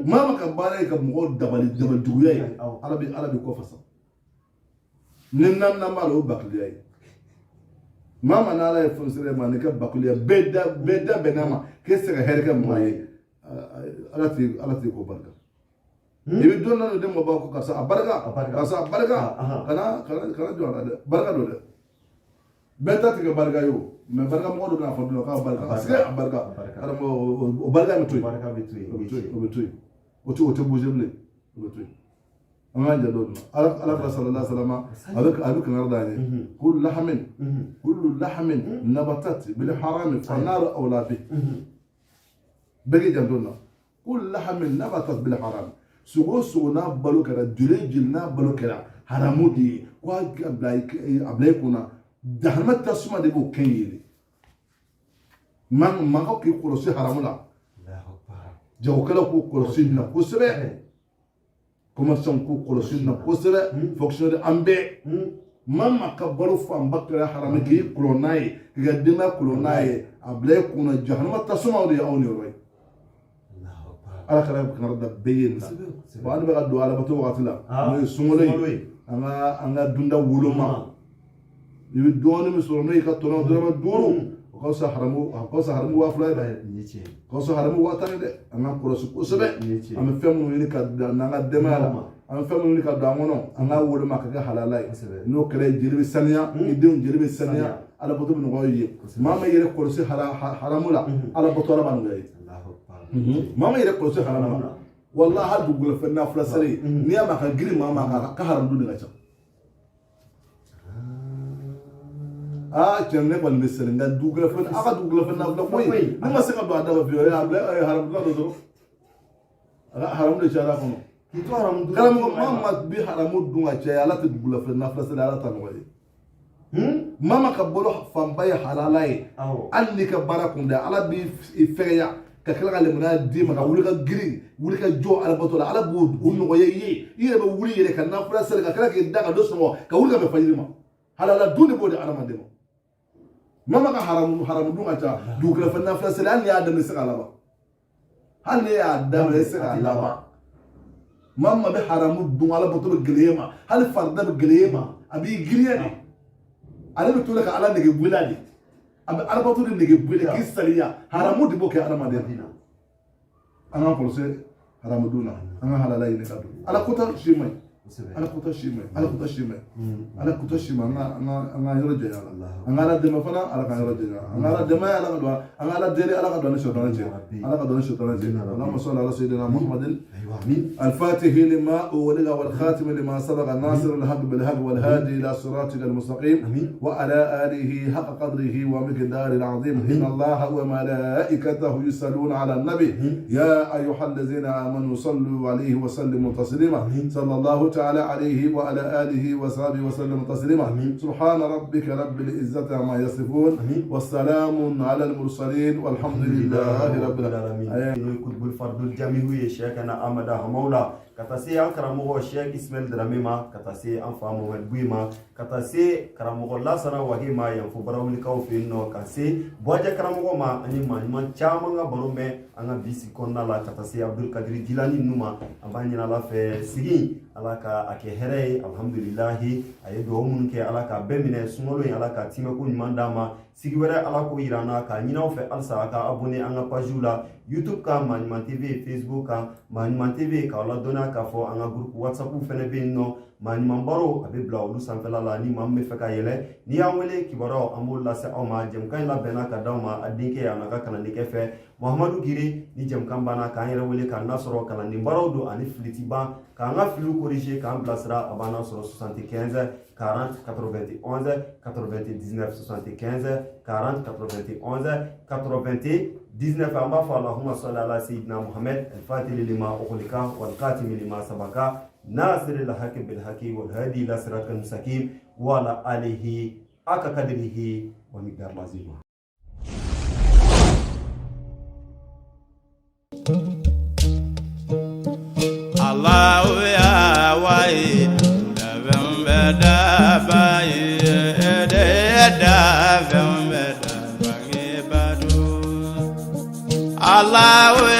maa ka baara ye ka mɔgɔw dabalijuguya ye ala bɛ kɔfɛ sa ni naaninan b'a la o bakiliya ye maa n'ala ye fɛn sɛbɛn ma ni ka bakiliya bɛɛ da bɛnna ma k'e se ka hɛrɛ kɛ mɔgɔ ye ala t'i ko barika i bɛ don dɔ de ma b'a ko karisa a barika kana jɔ a la dɛ barika don dɛ bɛɛ ta tigɛ barika ye o mɛ barika mɔgɔ dɔ bɛna fɔ dɔrɔn k'a barika a sɛgɛ a barika o barika bɛ to yen o bɛ to yen o tɛ bouger bilen o bɛ to yen an k'an jɛ dɔw ma ala fila sallallahu alaihi wasallam a bɛ kankari da ye kullu lahamin nabatat bil harami fa nar awla bi bɛɛ k'i janto na kullu lahamin nabatat bil harami sogo n'a balo kɛra joli n'a balo kɛra haramu de ye ko a bila i kunna jahannama tasuma de b'o kɛ ye mankaw k'i kɔlɔsi haramu la jagokɛlaw k'u kɔlɔsi nin na kosɛbɛ commerçants k'u kɔlɔsi nin na kosɛbɛ fonctionnaire an bɛɛ maa ka balo fanba kɛra haramu k'i kulɔ n'a ye k'i ka denbaya kulɔ n'a ye a bila i kunna jahannama tasuma de ye aw ni yɔrɔ ye ala kana kankari da bɛɛ ye nin na bon an bɛ ka don alabato wagati la n'o ye sunkalo ye an ka dunda woloma i bɛ dɔɔnin min sɔrɔ n'o y'i ka tɔnɔ dɔrɔmɛ 5 o ka fisa haramu 2000 ye dɛ o ka fisa haramu 1000 ye dɛ an ka kɔlɔsi kosɛbɛ an bɛ fɛn minnu ɲini ka dan n'an ka denbaya la an bɛ fɛn minnu ɲini ka don an kɔnɔ an ka woloma ka kɛ halala ye n'o kɛra jeli bɛ saniya i denw jeli bɛ saniya alabato bɛ nɔgɔya i ye maa min yɛrɛ kɔlɔsi haramu la alabato ala b'a nɔgɔya ye maa min yɛrɛ kɔlɔsi haramu la wallahi hali dugukolo fɛn nafila sari n'i y'a ma ka girin maa ma ka haramu dun de ka ca cɛn ne kɔni bɛ sɛnɛ nka dugukolo fɛn a ka dugukolo fɛn nafila ko ye ne ma se ka don a da fɛ fiyewu a bila haramu dɔ dɔrɔn a ka haramu de cayara kɔnɔ karamɔgɔ maa bi haramu dun ka caya ala tɛ dugukolo fɛn nafila sari ala ta nɔgɔ ye maa ka bolo fanba ye halala ye hali n'i ka baara kun dɛ ala b'i fɛgɛya ka tila ka lemana d'i ma ka wuli ka girin wuli ka jɔ alabato la ala b'o nɔgɔya i ye i yɛrɛ bɛ wuli yɛrɛ ka nafila sari ka tila k'i da ka dɔ sɔgɔ ka wuli ka bɛn fajiri ma halala dun de b'o di adamaden ma maa ka haramu dun ka ca dugukolo fɛn nafila sari hali n'i y'a daminɛ i se k'a laban hali n'i y'a daminɛ i se k'a laban maa bɛ haramu dun alabato bɛ gɛlɛya ma hali farida bɛ gɛlɛya ma a b'i girinya de ale bɛ to la ka ala nege bɔla de a bɛ alabato de nege bɔla k'i saliya haramu de b'o kɛ adamaden na an ka kɔlɔsi haramu dun na an ka halala ɲini ka don ala kota si ma ɲi ala kota si ma ɲi ala kota si ma ɲi ala kota si ma an ka yɔrɔ janya la an ka ala dɛmɛ fana ala ka yɔrɔ janya an ka ala dɛmɛ ala ka don an ka ala deli ala ka don ni sɛtanɛ cɛ ala ka don ni sɛtanɛ cɛ allahumma salli ala sayyidina muhammadin الفاتح لما أولد والخاتم لما سبق الناصر الحق بالحق والهادي إلى صراطك المستقيم وعلى آله حق قدره ومقدار العظيم إن الله وملائكته يصلون على النبي يا أيها الذين آمنوا صلوا عليه وسلموا تسليما صلى الله تعالى عليه وعلى آله وصحبه وسلم تسليما سبحان ربك رب العزة عما يصفون والسلام على المرسلين والحمد لله رب العالمين. كتب الفرد الجميع شيخنا أحمد Maula kata se an karamɔgɔ Sheikh Ismail Dramema kata se an fa Mohamed Buima kata se karamɔgɔ Lasana Wahima yan fo barawulikaw fɛ yen nɔ ka se Buaja karamɔgɔ ma ani maa ɲuman caman ka baro mɛn an ka bisi kɔnɔna la kata se Abdul Kadiri Jilani ninnu ma an b'a ɲini Ala fɛ sigi Ala ka ake here alhamdulillah ay do mun ke ala ka bemine sungolo ala ka time ko mandama sigi wɛrɛ ala ko yirana ka ɲinaw fɛ alisa ka abonné an ka page la YouTube ka Maniman TV, Facebook ka Maniman TV ka la dɔnniya k'a fɔ an ka groupe WhatsApp fɛnɛ bɛ yen nɔ Maniman baro a bɛ bila olu sanfɛla la ni maa min bɛ fɛ ka yɛlɛ ni y'an wele kibaruyaw an b'o lase aw ma jɛmukan in labɛnna ka d'aw ma a denkɛ a n'a ka kalandenkɛ fɛ Mahamadu Giri ni jɛmukan banna k'an yɛrɛ wele k'an lasɔrɔ kalanden baraw don ani fili ti ban k'an ka filiw corriger k'an bilasira a b'an sɔrɔ 75 40 91 99 75 40 91 99 an b'a fɔ Allahumma salli ala sayyidina Muhammad al-fatih lima ughliqa wal khatim lima sabaqa ناصر الحق بالحق والهادي الى صراط المستقيم وعلى اله حق قدره ومقدار العظيم الله يا وايد دفن بدا باي دفن بدا باي بدو الله